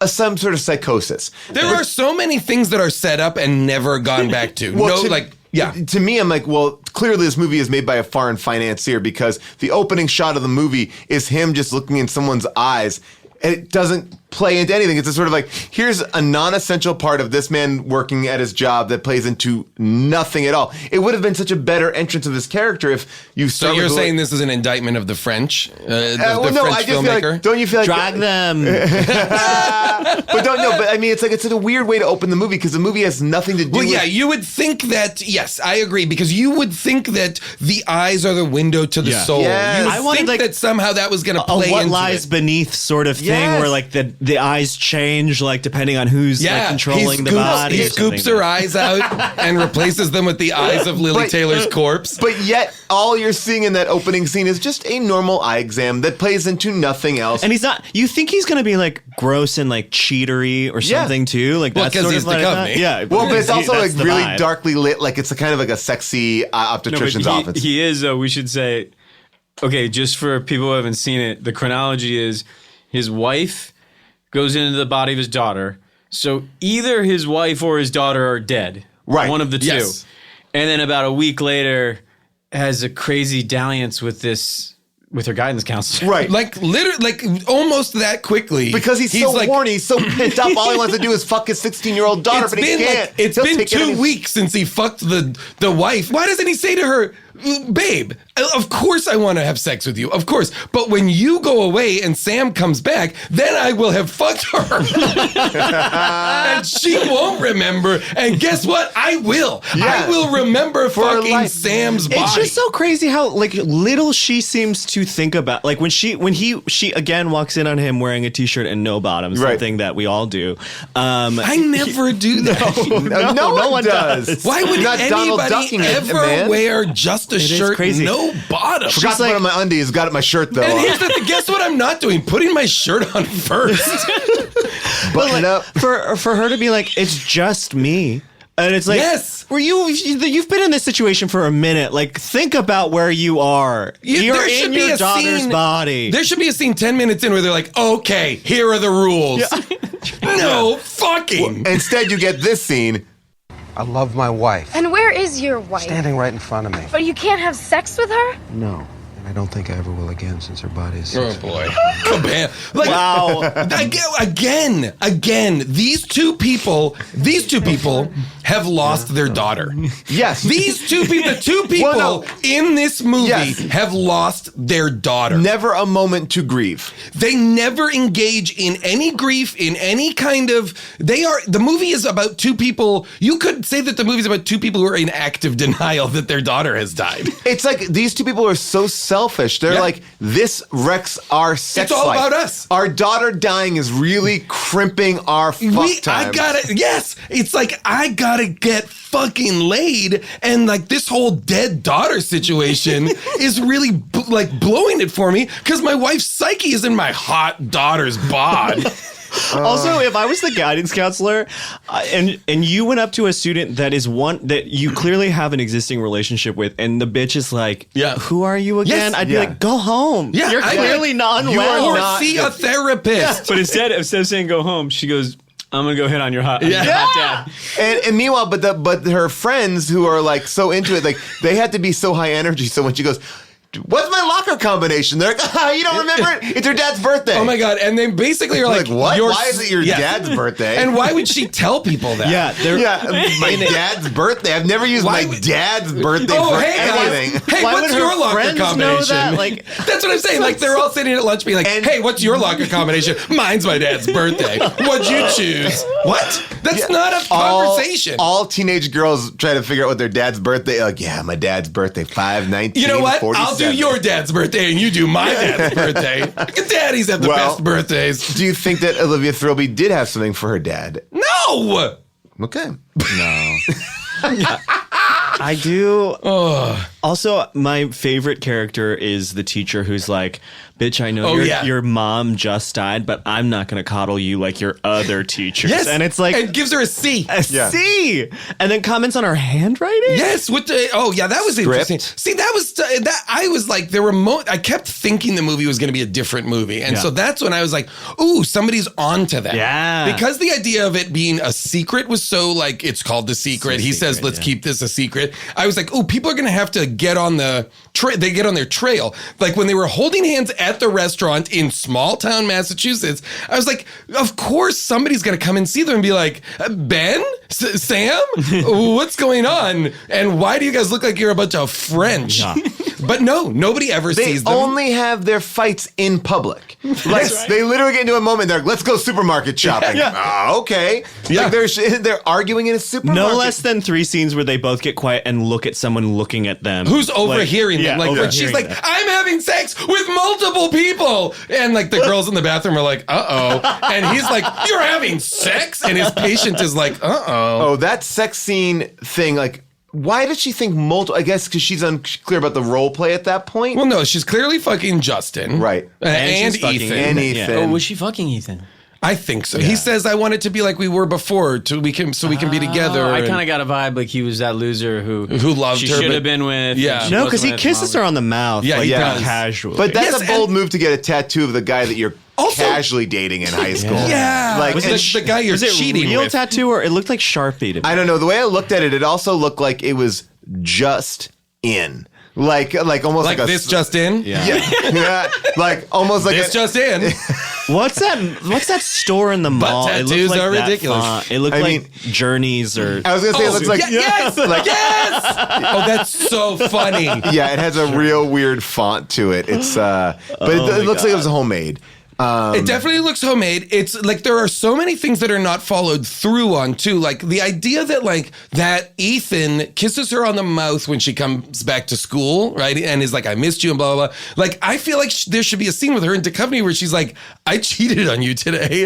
some sort of psychosis. There are so many things that are set up and never gone back to. To me, I'm like, well, clearly this movie is made by a foreign financier because the opening shot of the movie is him just looking in someone's eyes. And it doesn't play into anything. It's a sort of like, here's a non-essential part of this man working at his job that plays into nothing at all. It would have been such a better entrance of this character if you So started you're with saying this is an indictment of the French, the I French just feel like, filmmaker? don't you feel like Drag them. But I mean, it's a weird way to open the movie because the movie has nothing to do Well, with. yeah, you would think that. Yes, I agree because you would think that the eyes are the window to the Yeah. soul. Yes. You would I wanted, think like, that somehow that was going to A play what into lies it. beneath sort of thing Yes. where like the eyes change like depending on who's like, controlling the body. He or something scoops her like eyes out and replaces them with the eyes of Lily But- Taylor's corpse. But yet, all you're seeing in that opening scene is just a normal eye exam that plays into nothing else. And he's not. You think he's gonna be like gross and like cheatery or Yeah. something too? Like Well, that's 'cause sort he's of like Duchovny. yeah. Well, but it's also like that's the really vibe. darkly lit. Like it's a kind of like a sexy optician's office. He is, we should say, okay, just for people who haven't seen it, the chronology is his wife goes into the body of his daughter. So either his wife or his daughter are dead. Right. One of the two. Yes. And then about a week later has a crazy dalliance with her guidance counselor. Right. Like literally, like almost that quickly. Because he's so horny, he's so pent up. All he wants to do is fuck his 16-year-old daughter, but he can't. It's He'll been take 2 anything- weeks since he fucked the wife. Why doesn't he say to her, babe, of course I want to have sex with you, of course. But when you go away and Sam comes back, then I will have fucked her. And she won't remember. And guess what? I will. Yeah. I will remember For her fucking life. Sam's body. It's just so crazy how like little she seems to think about. Like when she again walks in on him wearing a t-shirt and no bottoms, Right. something that we all do. I never do that. No one does. Why would You're not Donald anybody ducking it, ever man. wear just a is shirt, crazy. no bottom? Forgot to put on my undies. Got it my shirt though. And here's the thing, guess what I'm not doing? Putting my shirt on first. Button it up. For her to be like, it's just me. And it's like, Yes. were you've been in this situation for a minute. Like, think about where you are. You're there should in be your a daughter's scene- body. There should be a scene 10 minutes in where they're like, okay, here are the rules. No, fucking. Instead, you get this scene. I love my wife. And where is your wife? Standing right in front of me. But you can't have sex with her? No. And I don't think I ever will again since her body is Oh boy. Kabam. Like, Wow. Again, these two people have lost their daughter. Yes. These two people, the two people Well, no. in this movie Yes. have lost their daughter. Never a moment to grieve. They never engage in any grief, in any kind of. The movie is about two people. You could say that the movie is about two people who are in active denial that their daughter has died. It's like these two people are so selfish. They're Yeah. like, this wrecks our sex It's all life. about us. Our daughter dying is really crimping our fuck time. It's like, I gotta get fucking laid. And like this whole dead daughter situation is really blowing it for me because my wife's psyche is in my hot daughter's bod. Also, if I was the guidance counselor and you went up to a student that is one that you clearly have an existing relationship with, and the bitch is like, who are you again? Yes. I'd be like, go home. Yeah, You're clearly not well. Or see a therapist. But instead of saying go home, she goes, I'm gonna go hit on your hot dad. And meanwhile, but her friends who are like so into it, like they had to be so high energy. So when she goes, what's my locker combination? They're like, you don't remember it? It's her dad's birthday. Oh my God. And they basically are like, what? Why is it your dad's birthday? And why would she tell people that? My dad's birthday. I've never used my dad's birthday for anything. Hey, Why what's would your her locker friends know combination? that? Like, that's what I'm saying. Like they're all sitting at lunch being like, hey, what's your locker combination? Mine's my dad's birthday. What'd you choose? What? That's not a conversation. All teenage girls try to figure out what their dad's birthday. Like, yeah, my dad's birthday, 5/19. You know what? 47. I'll do your dad's birthday and you do my dad's birthday. Daddies have the best birthdays. Do you think that Olivia Thirlby did have something for her dad? No. Okay. No. I do. Also, my favorite character is the teacher who's like, bitch, I know your mom just died, but I'm not going to coddle you like your other teachers. Yes. And it's like... And gives her a C. C! And then comments on her handwriting? Yes. With the, that was interesting. See, that was... I was like, there were... I kept thinking the movie was going to be a different movie. And so that's when I was like, ooh, somebody's onto that. Yeah. Because the idea of it being a secret was so like, it's called The Secret. He says, let's keep this a secret. I was like, ooh, people are going to have to get on the... They get on their trail. Like when they were holding hands at the restaurant in small town Massachusetts, I was like, of course somebody's going to come and see them and be like, Ben? Sam? What's going on? And why do you guys look like you're a bunch of French? Yeah. But no, nobody ever sees them. They only have their fights in public. Like they literally get into a moment, they're like, let's go supermarket shopping. Okay. Yeah. Like they're arguing in a supermarket. No less than 3 scenes where they both get quiet and look at someone looking at them. Who's overhearing them. Like when she's like, I'm having sex with multiple people. And like the girls in the bathroom are like, uh-oh. And he's like, you're having sex? And his patient is like, uh-oh. Oh, that sex scene thing, like, why did she think multiple? I guess because she's unclear about the role play at that point. Well, no, she's clearly fucking Justin. Right. And she's fucking Ethan. And Ethan. Oh, was she fucking Ethan? I think so. Yeah. He says, I want it to be like we were before so we can be together. I kind of got a vibe like he was that loser who loved she her. She should have been with. Yeah. No, because he kisses her on the mouth. Yeah, he does. Casually. But that's a bold move to get a tattoo of the guy that you're casually dating in high school. Yeah. Like, was the guy you're cheating real with. tattoo or it looked like Sharpie to me? I don't know. The way I looked at it, it also looked like it was just in. Like almost like a... this just in? Yeah. Like almost like this just in. What's that store in the mall? But tattoos are ridiculous. Font. It looked like Journeys or... I was going to say it looks like... Yes! Oh, that's so funny. Yeah, it has a real weird font to it. It's but it looks like it was homemade. It definitely looks homemade. It's like there are so many things that are not followed through on too. Like the idea that like that Ethan kisses her on the mouth when she comes back to school, right? And is like, I missed you and blah, blah, blah. Like, I feel like there should be a scene with her in Duchovny where she's like, I cheated on you today.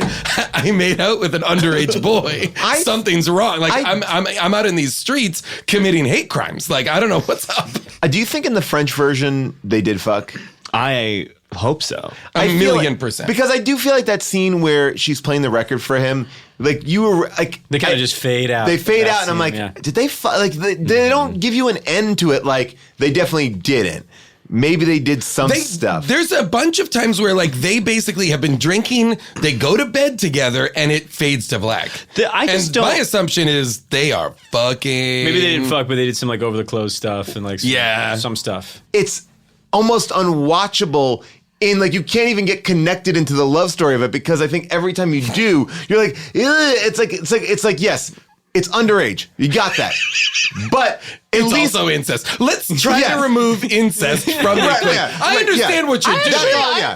I made out with an underage boy. Something's wrong. Like I'm out in these streets committing hate crimes. Like, I don't know what's up. Do you think in the French version they did fuck? I hope so. A million percent. Because I do feel like that scene where she's playing the record for him, like you were like they kind of just fade out. They fade out, and I'm like, did they fuck? Like they don't give you an end to it. Like they definitely didn't. Maybe they did some stuff. There's a bunch of times where like they basically have been drinking, they go to bed together, and it fades to black. My assumption is they are fucking. Maybe they didn't fuck, but they did some like over the clothes stuff and like some stuff. It's almost unwatchable. In like you can't even get connected into the love story of it because I think every time you do, you're like, it's like yes, it's underage. You got that, but it's also incest. Let's try to remove incest from the equation. I understand what you're doing.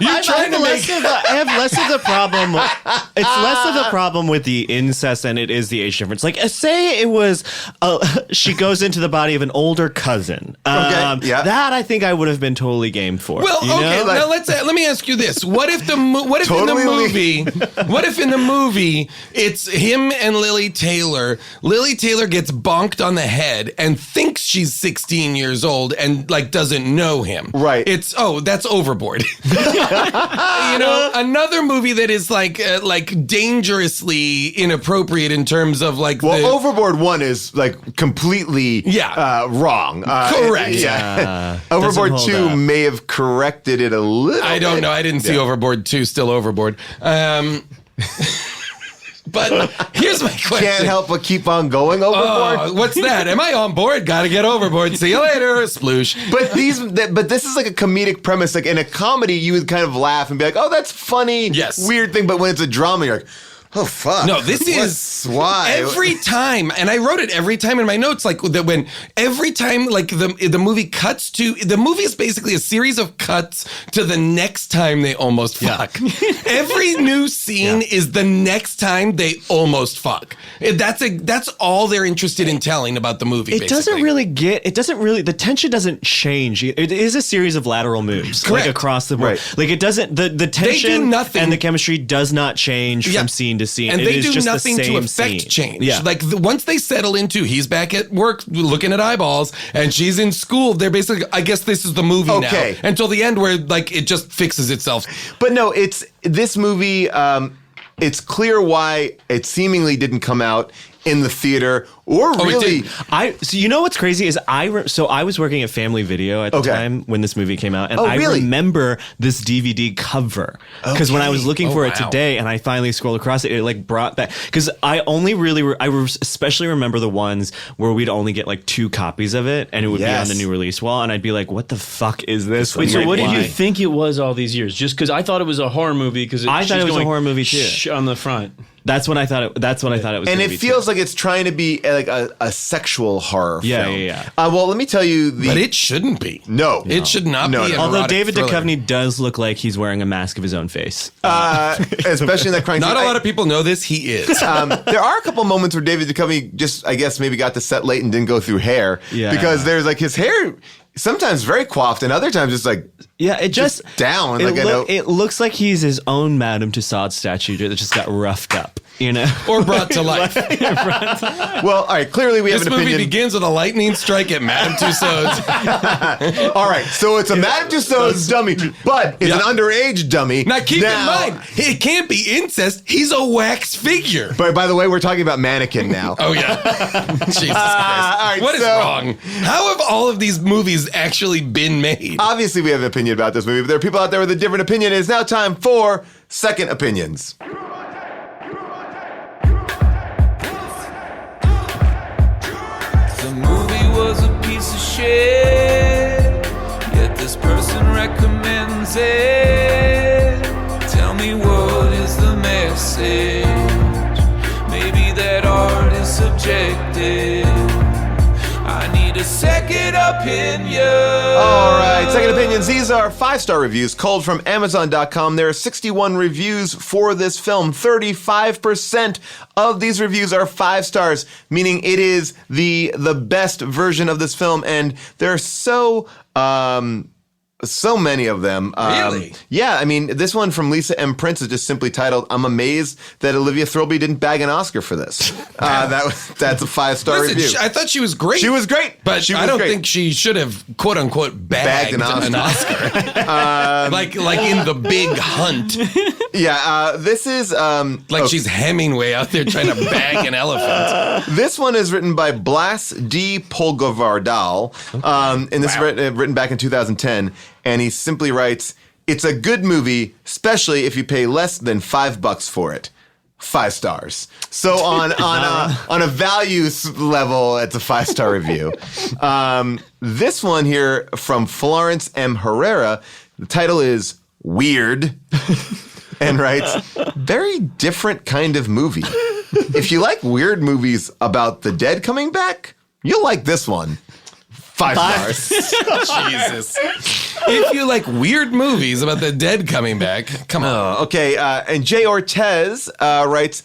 You're trying to make. I have less of the problem. It's less of the problem with the incest than it is the age difference. Like, say it was, she goes into the body of an older cousin. That I think I would have been totally game for. Well, okay. Now let me ask you this: What if in the movie it's him and Lily Taylor? Lily Taylor gets bonked on the head and thinks thinks she's 16 years old and like doesn't know him. Right. It's that's overboard. Another movie that is like dangerously inappropriate in terms of like Overboard 1 is like completely wrong. Correct. Overboard hold 2 up. may have corrected it a little. I don't know. I didn't see Overboard 2. Still Overboard. But here's my question. Can't help but keep on going overboard. What's that? Am I on board? Gotta get overboard. See you later. Sploosh. But this is like a comedic premise. Like in a comedy, you would kind of laugh and be like, "Oh, that's funny." Yes. Weird thing. But when it's a drama, you're like, "Oh fuck." No, this is why every time, and I wrote it every time in my notes. Like that, when every time, like the movie cuts to the movie is basically a series of cuts to the next time they almost fuck. Every new scene is the next time they almost fuck. That's all they're interested in telling about the movie. It doesn't really the tension doesn't change. It is a series of lateral moves, Correct. like across the board. Right. Like it doesn't, the tension nothing. and the chemistry does not change from scene to scene. And it they is do just nothing the same to affect scene. change. Yeah. Like once they settle into he's back at work looking at eyeballs and she's in school, they're basically, I guess this is the movie now. Until the end where like it just fixes itself. But no, it's this movie. It's clear why it seemingly didn't come out in the theater or really. So you know what's crazy is I was working at Family Video at the time when this movie came out, and I remember this DVD cover because when I was looking for it today and I finally scrolled across it, it like brought back because I only especially remember the ones where we'd only get like 2 copies of it and it would be on the new release wall, and I'd be like, "What the fuck is this?" Wait, so what did you think it was all these years? Just because I thought it was a horror movie because I thought it was a horror movie too. On the front. That's when I thought it. That's when I thought it was. And gonna it feels like it's trying to be like a sexual horror film. Yeah. Well, let me tell you, but it shouldn't be. No, it should not be. Although David Duchovny does look like he's wearing a mask of his own face, especially in that crime scene. Not a lot of people know this. He is. There are a couple moments where David Duchovny just, I guess, maybe got to set late and didn't go through hair. Yeah. Because there's like his hair. Sometimes very coiffed, and other times it's like it just down. It looks like he's his own Madame Tussauds statue that just got roughed up, or brought to life. Well, all right. Clearly, we have an opinion. This movie begins with a lightning strike at Madame Tussauds. All right, so it's a Madame Tussauds dummy, but it's an underage dummy. Now, keep in mind, it can't be incest. He's a wax figure. But by the way, we're talking about mannequin now. Oh yeah, Jesus Christ! All right, What is wrong? How have all of these movies actually been made? Obviously, we have an opinion about this movie, but there are people out there with a different opinion. It is now time for Second Opinions. The movie was a piece of shit, yet this person recommends it. Tell me what is the message? Maybe that art is subjective. I need a second opinion. All right, Second Opinions. These are 5-star reviews culled from Amazon.com. There are 61 reviews for this film. 35% of these reviews are 5 stars, meaning it is the best version of this film. And there are so many of them. Really? Yeah, I mean, this one from Lisa M. Prince is just simply titled, "I'm amazed that Olivia Thirlby didn't bag an Oscar for this." That's a 5-star review. I thought she was great. She was great. But I don't think she should have, quote unquote, bagged an Oscar. like in The Big Hunt. Yeah, this is... she's Hemingway out there trying to bag an elephant. This one is written by Blas D. Polgavardal, and this is written back in 2010, and he simply writes, "It's a good movie, especially if you pay less than $5 for it." 5 stars. So on a values level, it's a 5-star review. This one here from Florence M. Herrera, the title is Weird, and writes, "Very different kind of movie. If you like weird movies about the dead coming back, you'll like this one." 5 stars. Jesus. If you like weird movies about the dead coming back, come on. Okay, and Jay Ortez writes,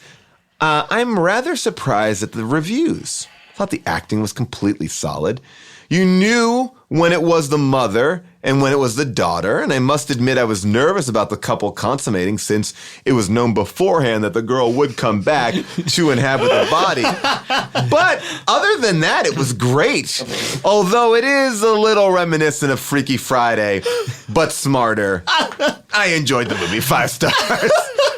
"I'm rather surprised at the reviews. I thought the acting was completely solid. You knew when it was the mother and when it was the daughter, and I must admit I was nervous about the couple consummating since it was known beforehand that the girl would come back to inhabit the body. But other than that, it was great. Although it is a little reminiscent of Freaky Friday, but smarter. I enjoyed the movie. 5 stars.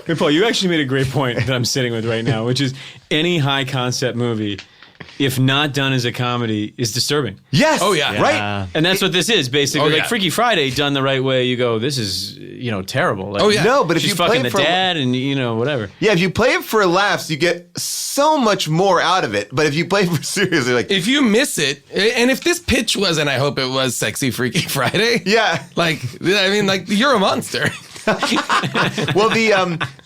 Hey, Paul, you actually made a great point that I'm sitting with right now, which is any high concept movie, if not done as a comedy, is disturbing. Yes. Oh, yeah. Right. And that's what this is, basically. Oh, yeah. Like Freaky Friday, done the right way, you go, this is, terrible. Like, Oh, yeah. No, but if she's you play fucking it the for dad and, whatever. Yeah, if you play it for laughs, you get so much more out of it. But if you play it for seriously, like, If you miss it, and if this pitch was, and I hope it was Sexy Freaky Friday. yeah. You're a monster. Well,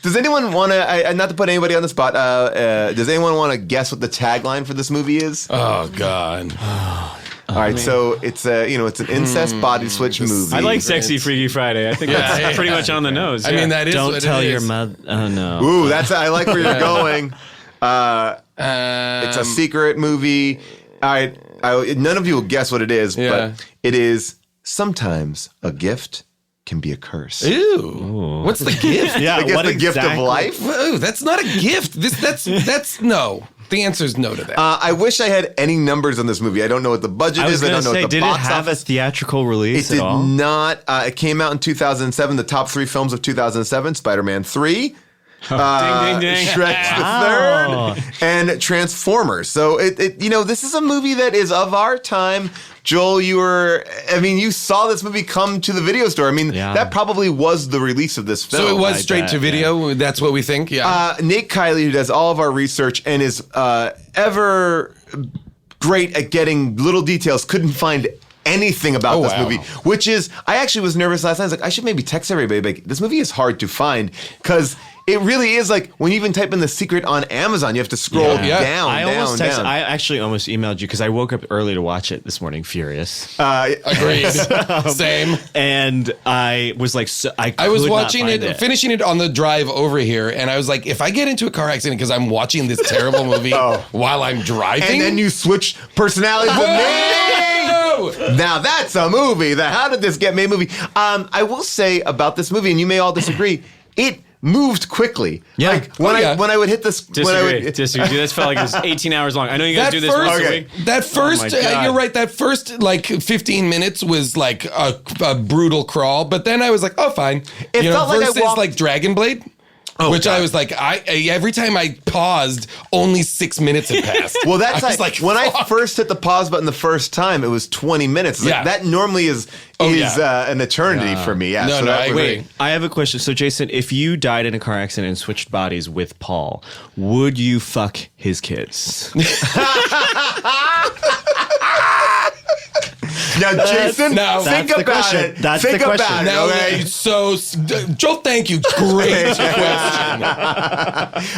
does anyone want to? Not to put anybody on the spot. Does anyone want to guess what the tagline for this movie is? Oh, God. All right, so it's it's an incest body switch movie. I like Sexy Freaky Friday. I think that's pretty much on the nose. I mean, that is Don't what tell it your is. mother. Oh no. Ooh, I like where you're going. It's a secret movie. All right, none of you will guess what it is, Yeah. but it is sometimes a gift can be a curse. Ew. What's the gift? Yeah. I guess what the gift of exactly? life. Ooh, that's not a gift. That's no. The answer is no to that. I wish I had any numbers on this movie. I don't know what the budget I was is. I gonna don't know say, what the did it box have a office. theatrical It release did at all? not. It came out in 2007. The top 3 films of 2007: Spider-Man 3, Ding, ding, ding. Shrek Wow. the Third, and Transformers. So this is a movie that is of our time. Joel, you saw this movie come to the video store. I mean, Yeah. that probably was the release of this film. So it was I straight bet, to video. That's what we think. Yeah. Nate Kiley, who does all of our research and is ever great at getting little details, couldn't find anything about this wow. movie, which is, I actually was nervous last night. I was like, I should maybe text everybody. Like, this movie is hard to find because it really is like when you even type in The Secret on Amazon, you have to scroll Yeah. down, down. I actually almost emailed you because I woke up early to watch it this morning, furious. Agreed. Same. And I was like, I was could not watching find it, finishing it on the drive over here, and I was like, if I get into a car accident because I'm watching this terrible movie while I'm driving, And then you switch personalities with me. Whoa! Now that's a movie. The How Did This Get Made movie. I will say about this movie, and you may all disagree, it moved quickly. Yeah. Like when I would hit this. Disagree. This felt like it was 18 hours long. I know you guys do this once a week. That first, my God. you're right. That first 15 minutes was like a brutal crawl, but then I was like, oh, fine. It felt like I versus walked- like Dragon Blade. Which God. I was like, every time I paused, only 6 minutes had passed. Well, that's I was like when I fuck. first hit the pause button the first time, it was 20 minutes. Like, Yeah. that normally is an eternity for me. Yeah. No, so no, that I was- agree. I have a question. So, Jason, if you died in a car accident and switched bodies with Paul, would you fuck his kids? Now, Jason, No. think That's the about question. it. That's think the question. about it. Now, Okay. Joe, thank you. Great question.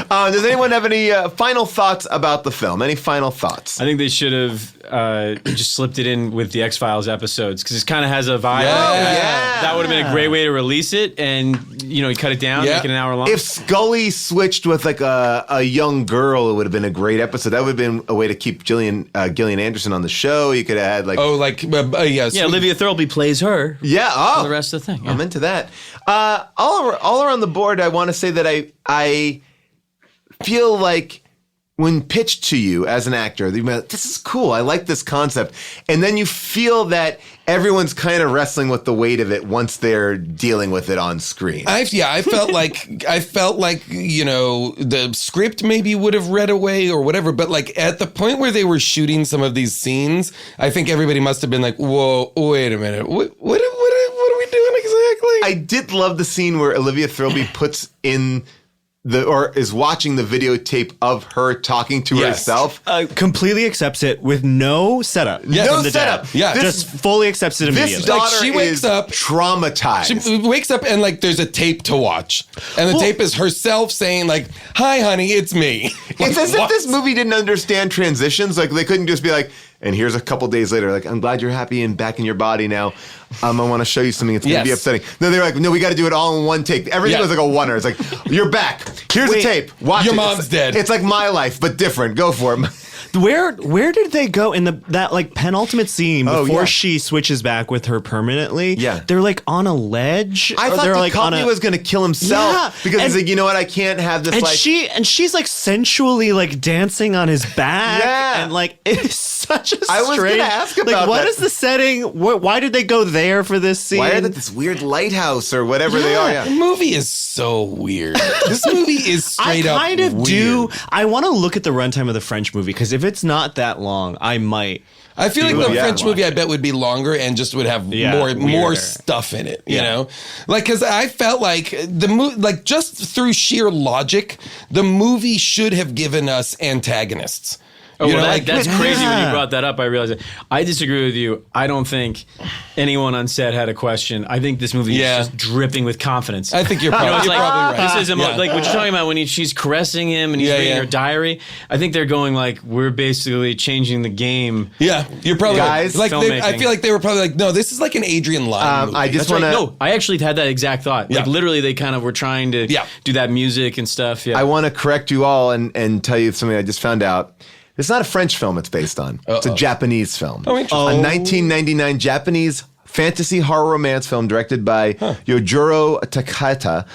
Does anyone have any final thoughts about the film? Any final thoughts? I think they should have just slipped it in with the X-Files episodes because it kind of has a vibe. Yeah. That would have been a great way to release it and, you cut it down, Yeah. make it an hour long. If Scully switched with like a young girl, it would have been a great episode. That would have been a way to keep Gillian Anderson on the show. You could have had like yes. yeah, Olivia Thirlby plays her. yeah, For the rest of the thing. Yeah. I'm into that. All around the board, I want to say that I feel like when pitched to you as an actor, you're like, this is cool. I like this concept. And then you feel that everyone's kind of wrestling with the weight of it once they're dealing with it on screen. I felt like the script maybe would have read away or whatever, but like at the point where they were shooting some of these scenes, I think everybody must have been like, "Whoa, wait a minute, what are we doing exactly?" I did love the scene where Olivia Thirlby puts in is watching the videotape of her talking to Yes. herself. Completely accepts it with no setup. Yes. No from the setup. dad. Yeah. Just fully accepts it This immediately. daughter she wakes is up- traumatized. She wakes up and like there's a tape to watch, and the tape is herself saying like, "Hi, honey, it's me." It's as What? if this movie didn't understand transitions. Like they couldn't just be like, and here's a couple days later, like, I'm glad you're happy and back in your body now. I want to show you something that's going to be Yes. upsetting. No, they're like, no, we got to do it all in one take. Everything Yeah. was like a oneer. It's like, you're back. Here's the tape. Watch Your it. mom's dead. It's like my life, but different. Go for it. Where did they go in that like penultimate scene before yeah. she switches back with her permanently? Yeah. They're like on a ledge. I thought they're Duchovny was going to kill himself Yeah, because he's and- like, you know what? I can't have this. and like, she's like sensually like dancing on his back. Yeah. And like it's such a strange. I was gonna ask about like, what that. is the setting? Why did they go there for this scene? why are they at this weird lighthouse or whatever they are? The Yeah. movie is so weird. This movie is straight up I kind of weird. do. I want to look at the runtime of the French movie because if it's not that long, I might. I feel like Well, the yeah, French watch movie, I it. bet, would be longer and just would have more weirder. stuff in it. You Yeah. know, like because I felt like the movie, like just through sheer logic, the movie should have given us antagonists. Oh, You well, know, that's crazy when you Yeah. brought that up. I realized it. I disagree with you. I don't think anyone on set had a question. I think this movie Yeah. is just dripping with confidence. I think you're You know, probably, it's you're like, probably right. this is Yeah. like what you're talking about when she's caressing him and he's Yeah, reading yeah. her diary. I think they're going like, we're basically changing the game. Yeah, you're probably Guys, right. Like I filmmaking. feel like they were probably like, no, this is like an Adrian Lyne movie. I just That's want right. to. No, I actually had that exact thought. Like Yeah. literally, they kind of were trying to Yeah. do that music and stuff. Yeah. I want to correct you all and tell you something I just found out. It's not a French film it's based on. It's a Japanese film. Oh, interesting. A 1999 Japanese fantasy horror romance film directed by Yojiro Takahata.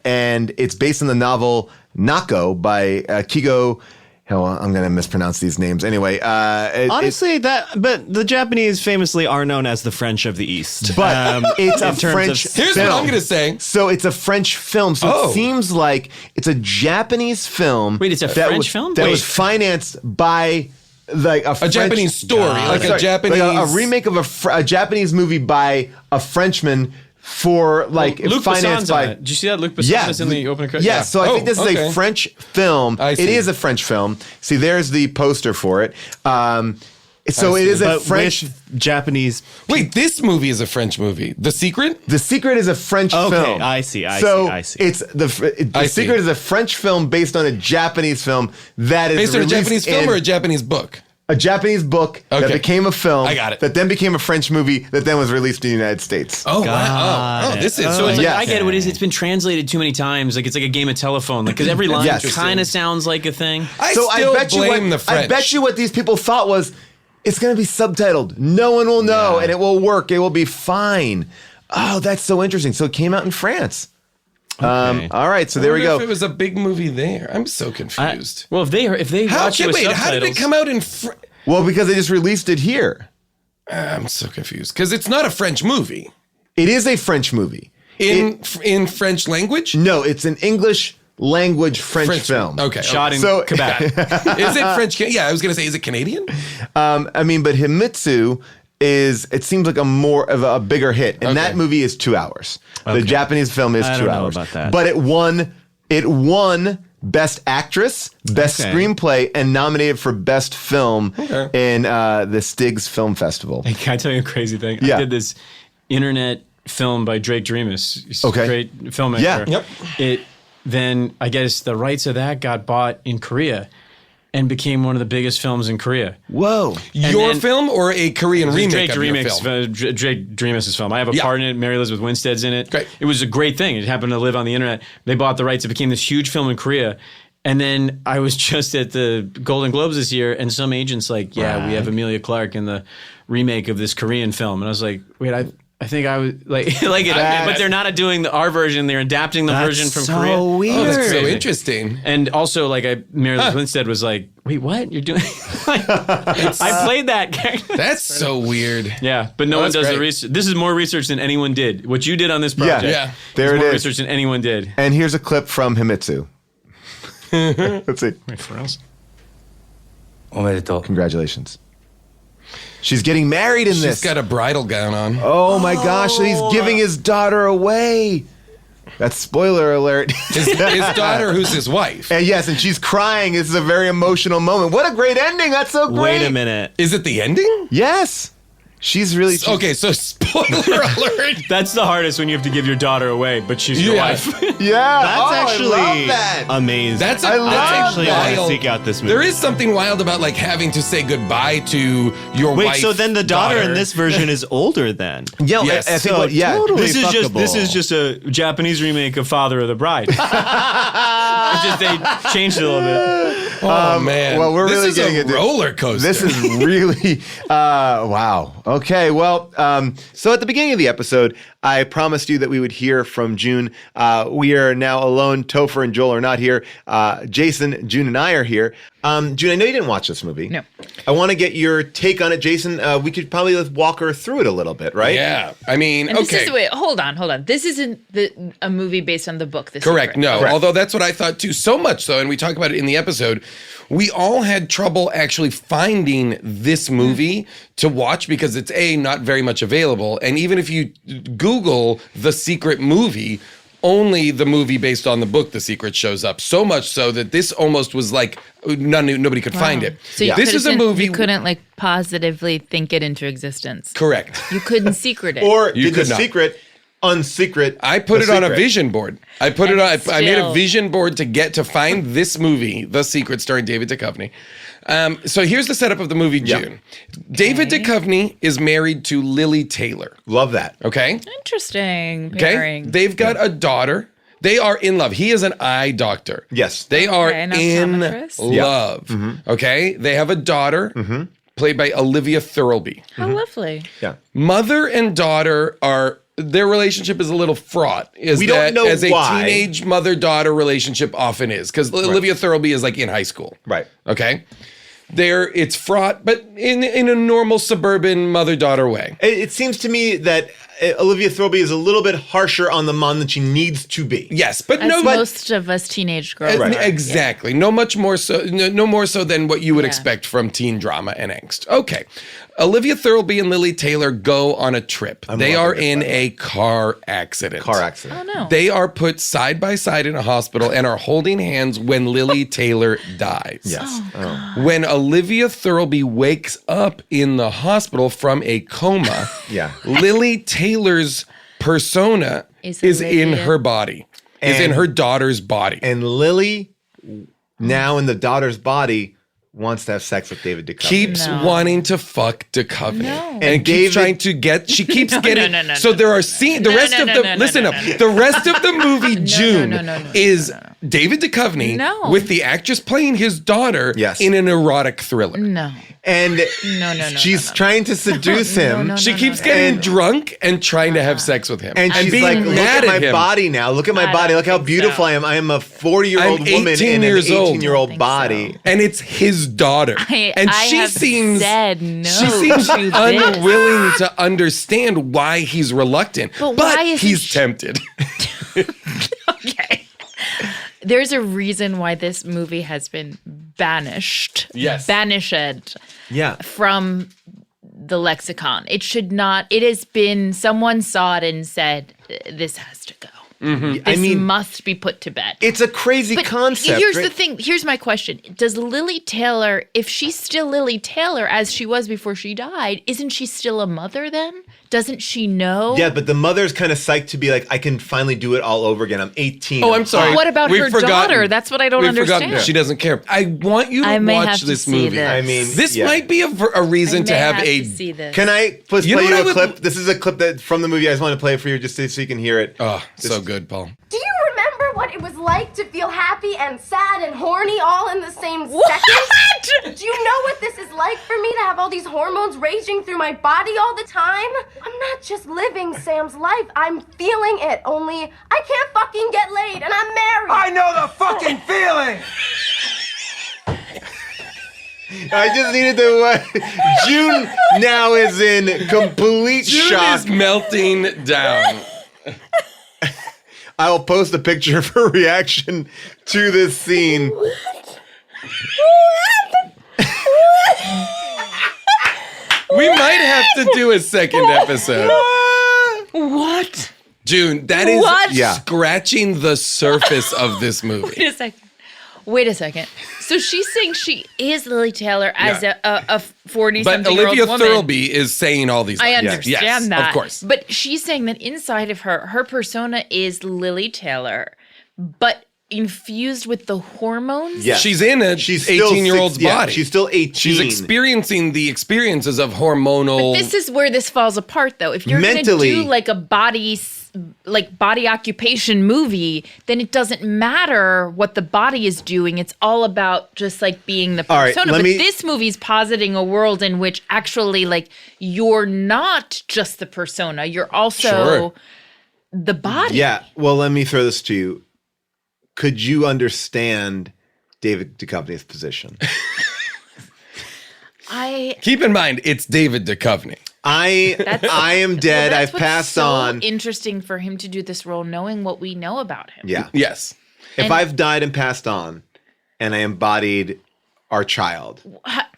And it's based on the novel Nako by Kigo. Hell, I'm going to mispronounce these names. Anyway. Honestly, but the Japanese famously are known as the French of the East. But it's a in terms of- French Here's film. what I'm going to say. So it's a French film. So Oh. it seems like it's a Japanese film. Wait, it's a that French was- film? That Wait. was financed by like a French, Japanese story, like a sorry, Japanese a remake of a Japanese movie by a Frenchman for like Luc financed Besson's on by. it. Did you see that? Luc Besson is in the opening credits. Yeah, so I think this is okay. a French film. I It see. is a French film. See, there's the poster for it. So it is a but French. with Japanese. Wait, this movie is a French movie. The Secret? The Secret is a French Okay, film. I see, I so see. it's the I see. Secret is a French film based on a Japanese film that is Based on a released Japanese film in or a Japanese book? a Japanese book that Okay. became a film. I got it. That then became a French movie that then was released in the United States. Oh, wow. Oh, this is So it's like, Yes. I get what it is. It's been translated too many times. Like it's like a game of telephone. Like because every line Yes. kind of sounds like a thing. I So still I bet blame you the what, French. I bet you what these people thought was it's going to be subtitled. No one will know, and it will work. It will be fine. Oh, that's so interesting. So it came out in France. Okay. All right, so there we If go. it was a big movie there, I'm so confused. Well, if they How, watch it with wait, subtitles, how did it come out in Well, because they just released it here. I'm so confused because it's not a French movie It is a French movie. in French language. No, it's an English language French film. Okay, shot in So- Quebec. Is it French? Yeah, I was gonna say, is it Canadian? I mean, but Himitsu it seems like a more of a bigger hit. And that movie is 2 hours. The Japanese film is I 2 don't know hours. about that. But it won Best Actress, Best Okay. Screenplay, and nominated for Best Film in the Stigs Film Festival. Hey, can I tell you a crazy thing? Yeah. I did this internet film by Drake Dreamus. He's Okay. a great filmmaker. Yeah. Yep. Then I guess the rights of that got bought in Korea and became one of the biggest films in Korea. Whoa. Your then- film or a Korean remake Drake of your Remix, film? Drake Dreamus' film. I have a Yeah. part in it. Mary Elizabeth Winstead's in it. Great. It was a great thing. It happened to live on the internet. They bought the rights. It became this huge film in Korea. And then I was just at the Golden Globes this year, and some agent's like, "Yeah, we have Emilia Clarke in the remake of this Korean film." And I was like, "Wait, I think I was like, but they're not doing our version. They're adapting the version from so Korea. weird. Oh, that's so Crazy. interesting. And also, like, Mary Elizabeth Winstead was like, "Wait, what? You're doing?" I played that character. That's so weird. Yeah, but no Oh, one that's does the great. research. This is more research than anyone did. What you did on this project, Yeah. Yeah. There is it more is. research than anyone did. And here's a clip from Himitsu. Let's see. Wait for us. おめでとう。 Congratulations. She's getting married in She's this. got a bridal gown on. Oh my gosh, so he's giving his daughter away. That's spoiler alert. His daughter, who's his wife. And yes, and she's crying. This is a very emotional moment. What a great ending. That's so great. Wait a minute. Is it the ending? Yes. She's really Okay, so spoiler alert. That's the hardest when you have to give your daughter away, but she's your Yeah. wife. Yeah. That's Oh, actually I love that. amazing. That's I love actually want to wild. seek out this movie. There is something wild about like having to say goodbye to your Wait, wife. so then the daughter in this version is older then? Yeah, Yes. I think So what, yeah. totally This is fuckable. just a Japanese remake of Father of the Bride. Just they changed it a little bit. Oh man! Well, we're this really is getting a into roller coaster. This is really wow. Okay, well, so at the beginning of the episode, I promised you that we would hear from June. We are now alone. Topher and Joel are not here. Jason, June, and I are here. June, I know you didn't watch this movie. No. I want to get your take on it, Jason. We could probably walk her through it a little bit, right? Yeah. I mean, And okay. This is, wait, hold on. This isn't a movie based on the book. Correct. No. Correct. Although that's what I thought too. So much so, and we talk about it in the episode. We all had trouble actually finding this movie to watch because it's not very much available, and even if you Google The Secret movie, only the movie based on the book The Secret shows up. So much so that this almost was like nobody could find it. So you This is a movie. You couldn't like positively think it into existence. Correct. You couldn't secret it. Or You did could the not. secret unsecret? I put the it on a secret? vision board. I put it And on. I made a still- vision board to find this movie, The Secret, starring David Duchovny. So here's the setup of the movie, June. David Duchovny is married to Lily Taylor. Love that. Okay. Interesting Okay. pairing. They've got a daughter. They are in love. He is an eye doctor. Yes. They are Okay, an in optometrist. love. Okay. They have a daughter played by Olivia Thirlby. How lovely. Yeah. Mother and daughter their relationship is a little fraught. We don't know as a why. teenage mother-daughter relationship often is, because Olivia Thirlby is like in high school. Right. Okay. It's fraught, but in a normal suburban mother-daughter way. It seems to me that Olivia Thirlby is a little bit harsher on the mom than she needs to be. Yes, but As most of us teenage girls are. Exactly. No much more so. No more so than what you would expect from teen drama and angst. Okay. Olivia Thirlby and Lily Taylor go on a trip. They are in a car accident. Car accident. Oh no. They are put side by side in a hospital and are holding hands when Lily Taylor dies. Yes. When Olivia Thirlby wakes up in the hospital from a coma, Yeah. Lily Taylor's persona Is is in Olivia. her body, is in And- her daughter's body. And Lily, now in the daughter's body, wants to have sex with David Duchovny. Keeps No. wanting to fuck Duchovny. No. And, And keeps David- trying to get, she keeps getting, no, so there are scenes, the No, rest no, of no, the, no, no, listen no, up, no. the rest of the movie, June, no, is David Duchovny No. with the actress playing his daughter Yes. in an erotic thriller. No. And No. she's trying to seduce him. No. She keeps getting And- drunk and trying to have sex with him. And she's being like, look mad at my him. body now. Look at my I body. don't Look how think beautiful so. I am. I am a 40-year-old I'm woman 18 in an years old. 18-year-old I think body. so. And it's his daughter. I have said no she seems to this. unwilling to understand why he's reluctant. But why isn't he's she- tempted. Okay. There's a reason why this movie has been banished. Yes. Banished Yeah. from the lexicon. It should not. It has been, someone saw it and said, this has to go. Mm-hmm. This I mean, must be put to bed. it's a crazy But concept. here's right? the thing. Here's my question. Does Lily Taylor, if she's still Lily Taylor as she was before she died, isn't she still a mother then? Doesn't she know? Yeah, but the mother's kind of psyched to be like, I can finally do it all over again. I'm 18. Oh, I'm sorry. What about We've her forgotten. daughter? That's what I don't We've forgotten. understand. She doesn't care. I want you to I may have watch to this see movie. this. I mean, This yeah. might be a reason to have a. see this. Can I play You know you what I a would- clip? This is a clip that from the movie. I just want to play it for you just so you can hear it. Oh, so good, Paul. Do you remember what it was like to feel happy and sad and horny all in the same second? Do you know what this is like for me to have all these hormones raging through my body all the time? I'm not just living Sam's life, I'm feeling it, only I can't fucking get laid and I'm married. I know the fucking feeling! I just needed to. June now is in complete June shock. is melting down. I will post a picture of her reaction to this scene. We might have to do a second episode. What? June, that is What? Yeah. scratching the surface of this movie. Wait a second. So she's saying she is Lily Taylor as Yeah. a But 40-something-year-old Olivia woman. Thirlby is saying all these I things. understand Yes, that. of course. But she's saying that inside of her persona is Lily Taylor, but infused with the hormones? Yes. She's in a She's still 18-year-old's six- yeah, body. she's still 18. She's experiencing the experiences of hormonal. This is where this falls apart, though. If you're going to Mentally- do like a body like body occupation movie, then it doesn't matter what the body is doing. It's all about just like being the All right, persona. But this movie's positing a world in which actually like you're not just the persona, you're also the body. Yeah. Well, let me throw this to you. Could you understand David Duchovny's position? Keep in mind, it's David Duchovny. I am dead. Well, I've passed so on. Interesting for him to do this role, knowing what we know about him. Yeah. Yes. If I've died and passed on, and I embodied our child,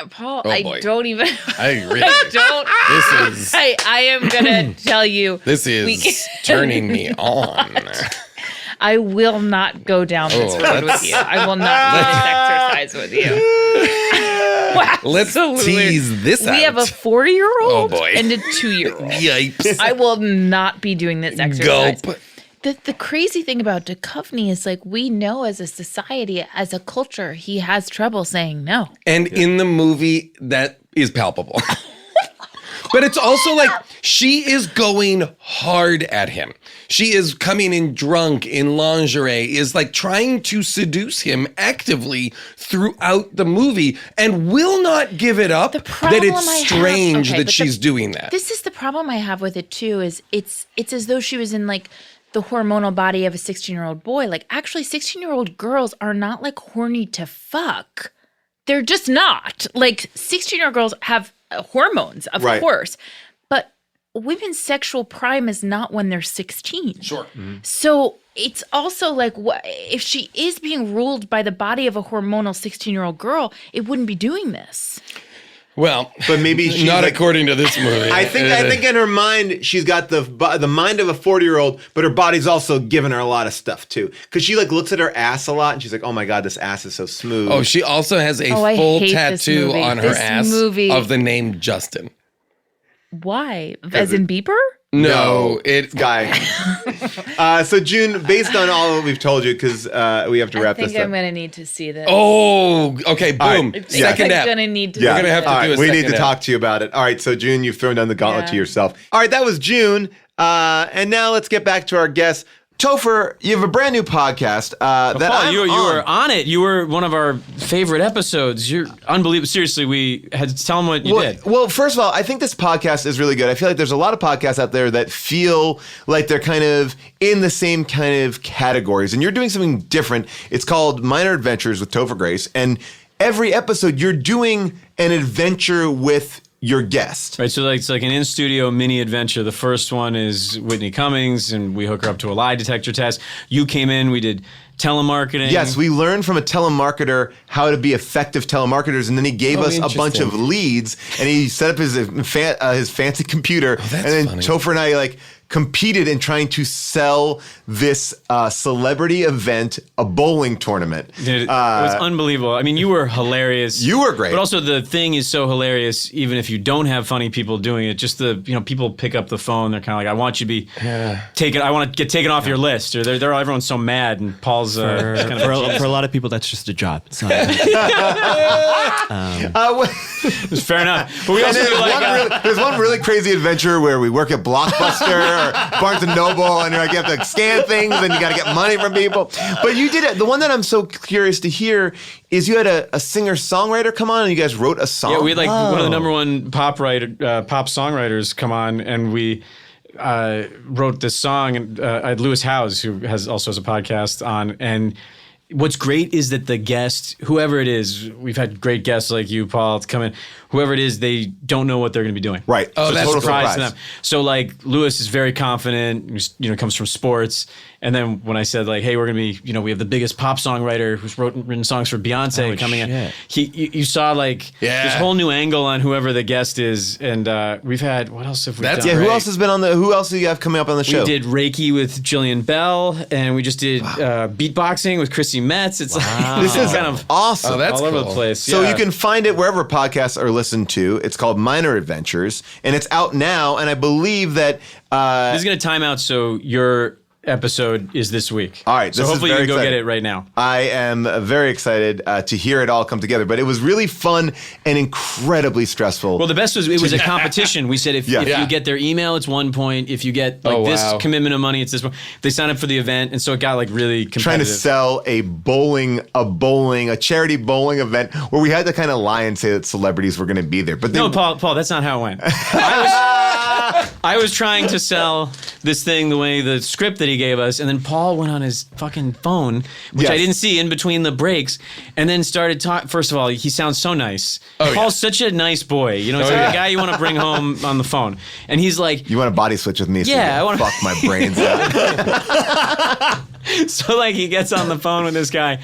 Paul, Oh, I boy. don't even. I really. don't. This is. I am gonna tell you. This is turning me on. I will not go down this road with you. I will not do this exercise with you. Let's Absolutely. tease this out. We have a 4-year-old Oh, boy. and a 2-year-old. Yipes. I will not be doing this exercise. Gulp. The crazy thing about Duchovny is like we know as a society, as a culture, he has trouble saying no. And in the movie, that is palpable. But it's also like she is going hard at him. She is coming in drunk, in lingerie, is like trying to seduce him actively throughout the movie and will not give it up that it's strange that she's doing that. This is the problem I have with it too, is it's as though she was in like the hormonal body of a 16-year-old boy. Like actually 16-year-old girls are not like horny to fuck. They're just not. Like 16-year-old girls have hormones, of course. But women's sexual prime is not when they're 16. Sure. So it's also like, what if she is being ruled by the body of a hormonal 16-year-old girl, it wouldn't be doing this. Well, but maybe she's not like, according to this movie. I think in her mind she's got the mind of a 40-year-old, but her body's also giving her a lot of stuff too. Because she like looks at her ass a lot and she's like, "Oh my god, this ass is so smooth." Oh, she also has a I full hate this tattoo movie. on her This ass movie- of the name Justin. Why? As in Bieber? No, it's guy. So June, based on all that we've told you, because we have to wrap I think this up. I'm going to need to see this. Oh, okay, boom. right. Second I'm app. going to need to Yeah, see We're gonna have to all do right, a we need second to app. talk to you about it. All right, so June, you've thrown down the gauntlet Yeah. to yourself. All right, that was June. And now let's get back to our guest. Topher, you have a brand new podcast that Paul, I'm you on. were on it. You were one of our favorite episodes. You're unbelievable. Seriously, we had to tell them what you did. Well, first of all, I think this podcast is really good. I feel like there's a lot of podcasts out there that feel like they're kind of in the same kind of categories, and you're doing something different. It's called Minor Adventures with Topher Grace, and every episode you're doing an adventure with your guest. Right, so like it's like an in-studio mini adventure. The first one is Whitney Cummings, and we hook her up to a lie detector test. You came in, we did telemarketing. Yes, we learned from a telemarketer how to be effective telemarketers, and then he gave us a bunch of leads, and he set up his fancy computer, and then funny. Topher and I like competed in trying to sell this celebrity event, a bowling tournament. Dude, it was unbelievable. I mean, you were hilarious. You were great. But also the thing is so hilarious, even if you don't have funny people doing it, just people pick up the phone, they're kind of like, I want you to be taken, I want to get taken off your list. Or everyone's so mad, and Paul's For a lot of people, that's just a job. It's not. It's fair enough. But we also do like there's one really crazy adventure where we work at Blockbuster or Barnes and Noble, and you have to scan things, and you got to get money from people. But you did it. The one that I'm so curious to hear is you had a singer-songwriter come on, and you guys wrote a song. Yeah, we had like one of the number one pop songwriters come on, and we wrote this song. And I had Lewis Howes, who also has a podcast on, and what's great is that the guest, whoever it is, we've had great guests like you, Paul, to come in. Whoever it is, they don't know what they're going to be doing. Right. Oh, So that's a total surprise to surprise. them. So like Lewis is very confident, comes from sports. And then when I said like, hey, we're going to be, we have the biggest pop songwriter who's written songs for Beyonce coming in. You saw like this whole new angle on whoever the guest is. And we've had, what else have we done? Yeah, who else has been on who else do you have coming up on the show? We did Reiki with Jillian Bell, and we just did beatboxing with Chrissy Metz. It's like, This is kind of awesome. Oh, that's all over cool. the place. So yeah. you can find it wherever podcasts are listened to. It's called Minor Adventures, and it's out now. And I believe that This is going to time out, so your episode is this week. All right, so this is hopefully you very can go exciting. get it right now. I am very excited to hear it all come together, but it was really fun and incredibly stressful. Well, the best was it was a competition. We said if Yeah. you get their email, it's 1 point. If you get like this commitment of money, it's this one. They sign up for the event, and so it got like really competitive. Trying to sell a charity bowling event where we had to kind of lie and say that celebrities were going to be there. But No, Paul, that's not how it went. I was trying to sell this thing the way the script that he gave us, and then Paul went on his fucking phone, which I didn't see in between the breaks, and then started talking. First of all, he sounds so nice. Paul's such a nice boy. You know, he's like a guy you want to bring home on the phone. And he's like, you want to body switch with me? So Yeah, I want to fuck my brains out. So like he gets on the phone with this guy.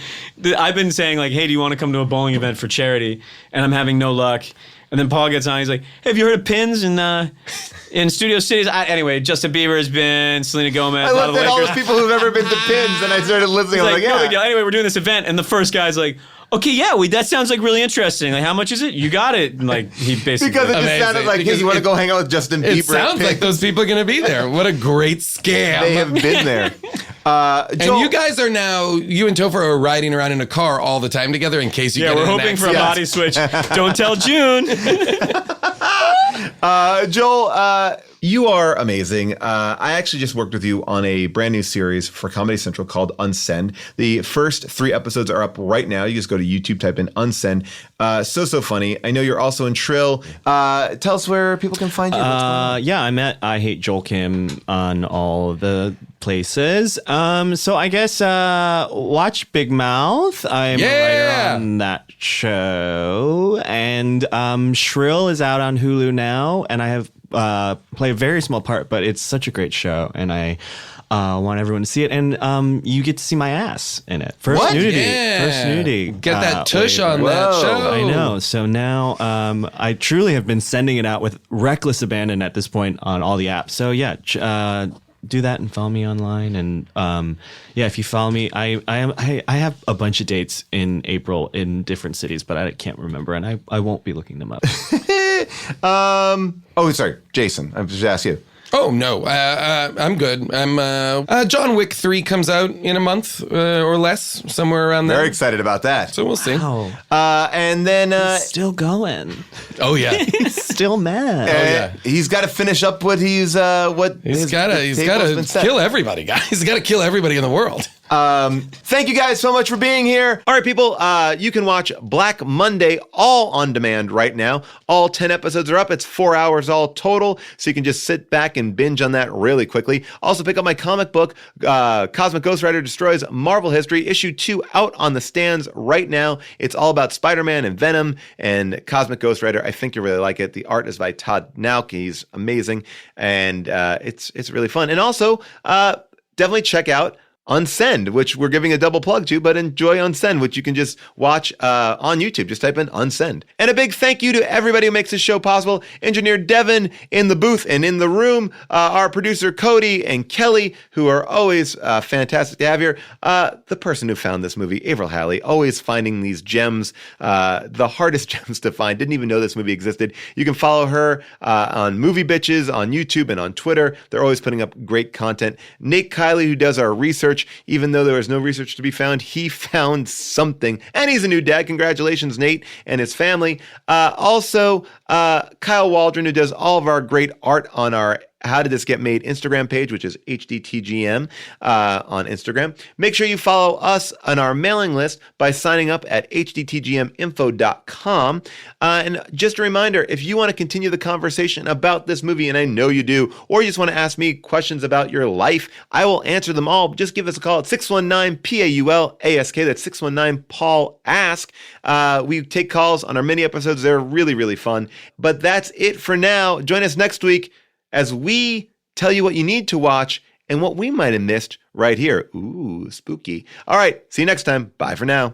I've been saying like, hey, do you want to come to a bowling event for charity? And I'm having no luck. And then Paul gets on. He's like, hey, have you heard of pins in Studio Cities? Anyway, Justin Bieber has been, Selena Gomez. I looked at all those people who've ever been to pins, and I started listening. I'm like, no yeah. big deal. Anyway, we're doing this event, and the first guy's like, okay, yeah, that sounds like really interesting. Like, how much is it? You got it. And like, he basically Because it just sounded like, hey, you want to go hang out with Justin Bieber? It sounds like those people are going to be there. What a great scam. They have been there. And you guys are now, you and Topher are riding around in a car all the time together in case you get we're in an hoping for a accident. body switch. Don't tell June. Joel, you are amazing. I actually just worked with you on a brand new series for Comedy Central called Unsend. The first 3 episodes are up right now. You just go to YouTube, type in Unsend. So funny. I know you're also in Trill. Tell us where people can find you. Yeah, I'm at I Hate Joel Kim on all the places. So I guess watch Big Mouth. I'm a writer on that show. And Shrill is out on Hulu now. And I have play a very small part, but it's such a great show. And I want everyone to see it. And you get to see my ass in it. First nudity. Yeah. First nudity. Get that tush on Whoa. that show. I know. So now I truly have been sending it out with reckless abandon at this point on all the apps. So yeah, do that and follow me online. And if you follow me, I have a bunch of dates in April in different cities, but I can't remember, and I won't be looking them up. Sorry, Jason. I just asked you. Oh, no. I'm good. John Wick 3 comes out in a month or less, somewhere around there. Very excited about that. So we'll see. Wow. And then Still going. Oh, yeah. He's still mad. he's got to finish up what he's He's got to kill everybody, guys. He's got to kill everybody in the world. Thank you guys so much for being here. All right, people, you can watch Black Monday all on demand right now. All 10 episodes are up. It's 4 hours all total, so you can just sit back and binge on that really quickly. Also, pick up my comic book, Cosmic Ghost Rider Destroys Marvel History, issue 2 out on the stands right now. It's all about Spider-Man and Venom and Cosmic Ghost Rider. I think you'll really like it. The art is by Todd Nauk. He's amazing, and it's really fun. And also, definitely check out Unsend, which we're giving a double plug to, but enjoy Unsend, which you can just watch on YouTube. Just type in Unsend. And a big thank you to everybody who makes this show possible. Engineer Devin in the booth and in the room. Our producer Cody and Kelly, who are always fantastic to have here. The person who found this movie, Avril Halley, always finding these gems, the hardest gems to find. Didn't even know this movie existed. You can follow her on Movie Bitches on YouTube and on Twitter. They're always putting up great content. Nate Kiley, who does our research. Even though there was no research to be found, he found something. And he's a new dad. Congratulations, Nate and his family. Also, Kyle Waldron, who does all of our great art on our How Did This Get Made Instagram page, which is HDTGM on Instagram. Make sure you follow us on our mailing list by signing up at hdtgminfo.com. And just a reminder, if you want to continue the conversation about this movie, and I know you do, or you just want to ask me questions about your life, I will answer them all. Just give us a call at 619-PAUL-ASK. That's 619-PAUL-ASK. We take calls on our mini episodes. They're really, really fun. But that's it for now. Join us next week as we tell you what you need to watch and what we might have missed right here. Ooh, spooky. All right, see you next time. Bye for now.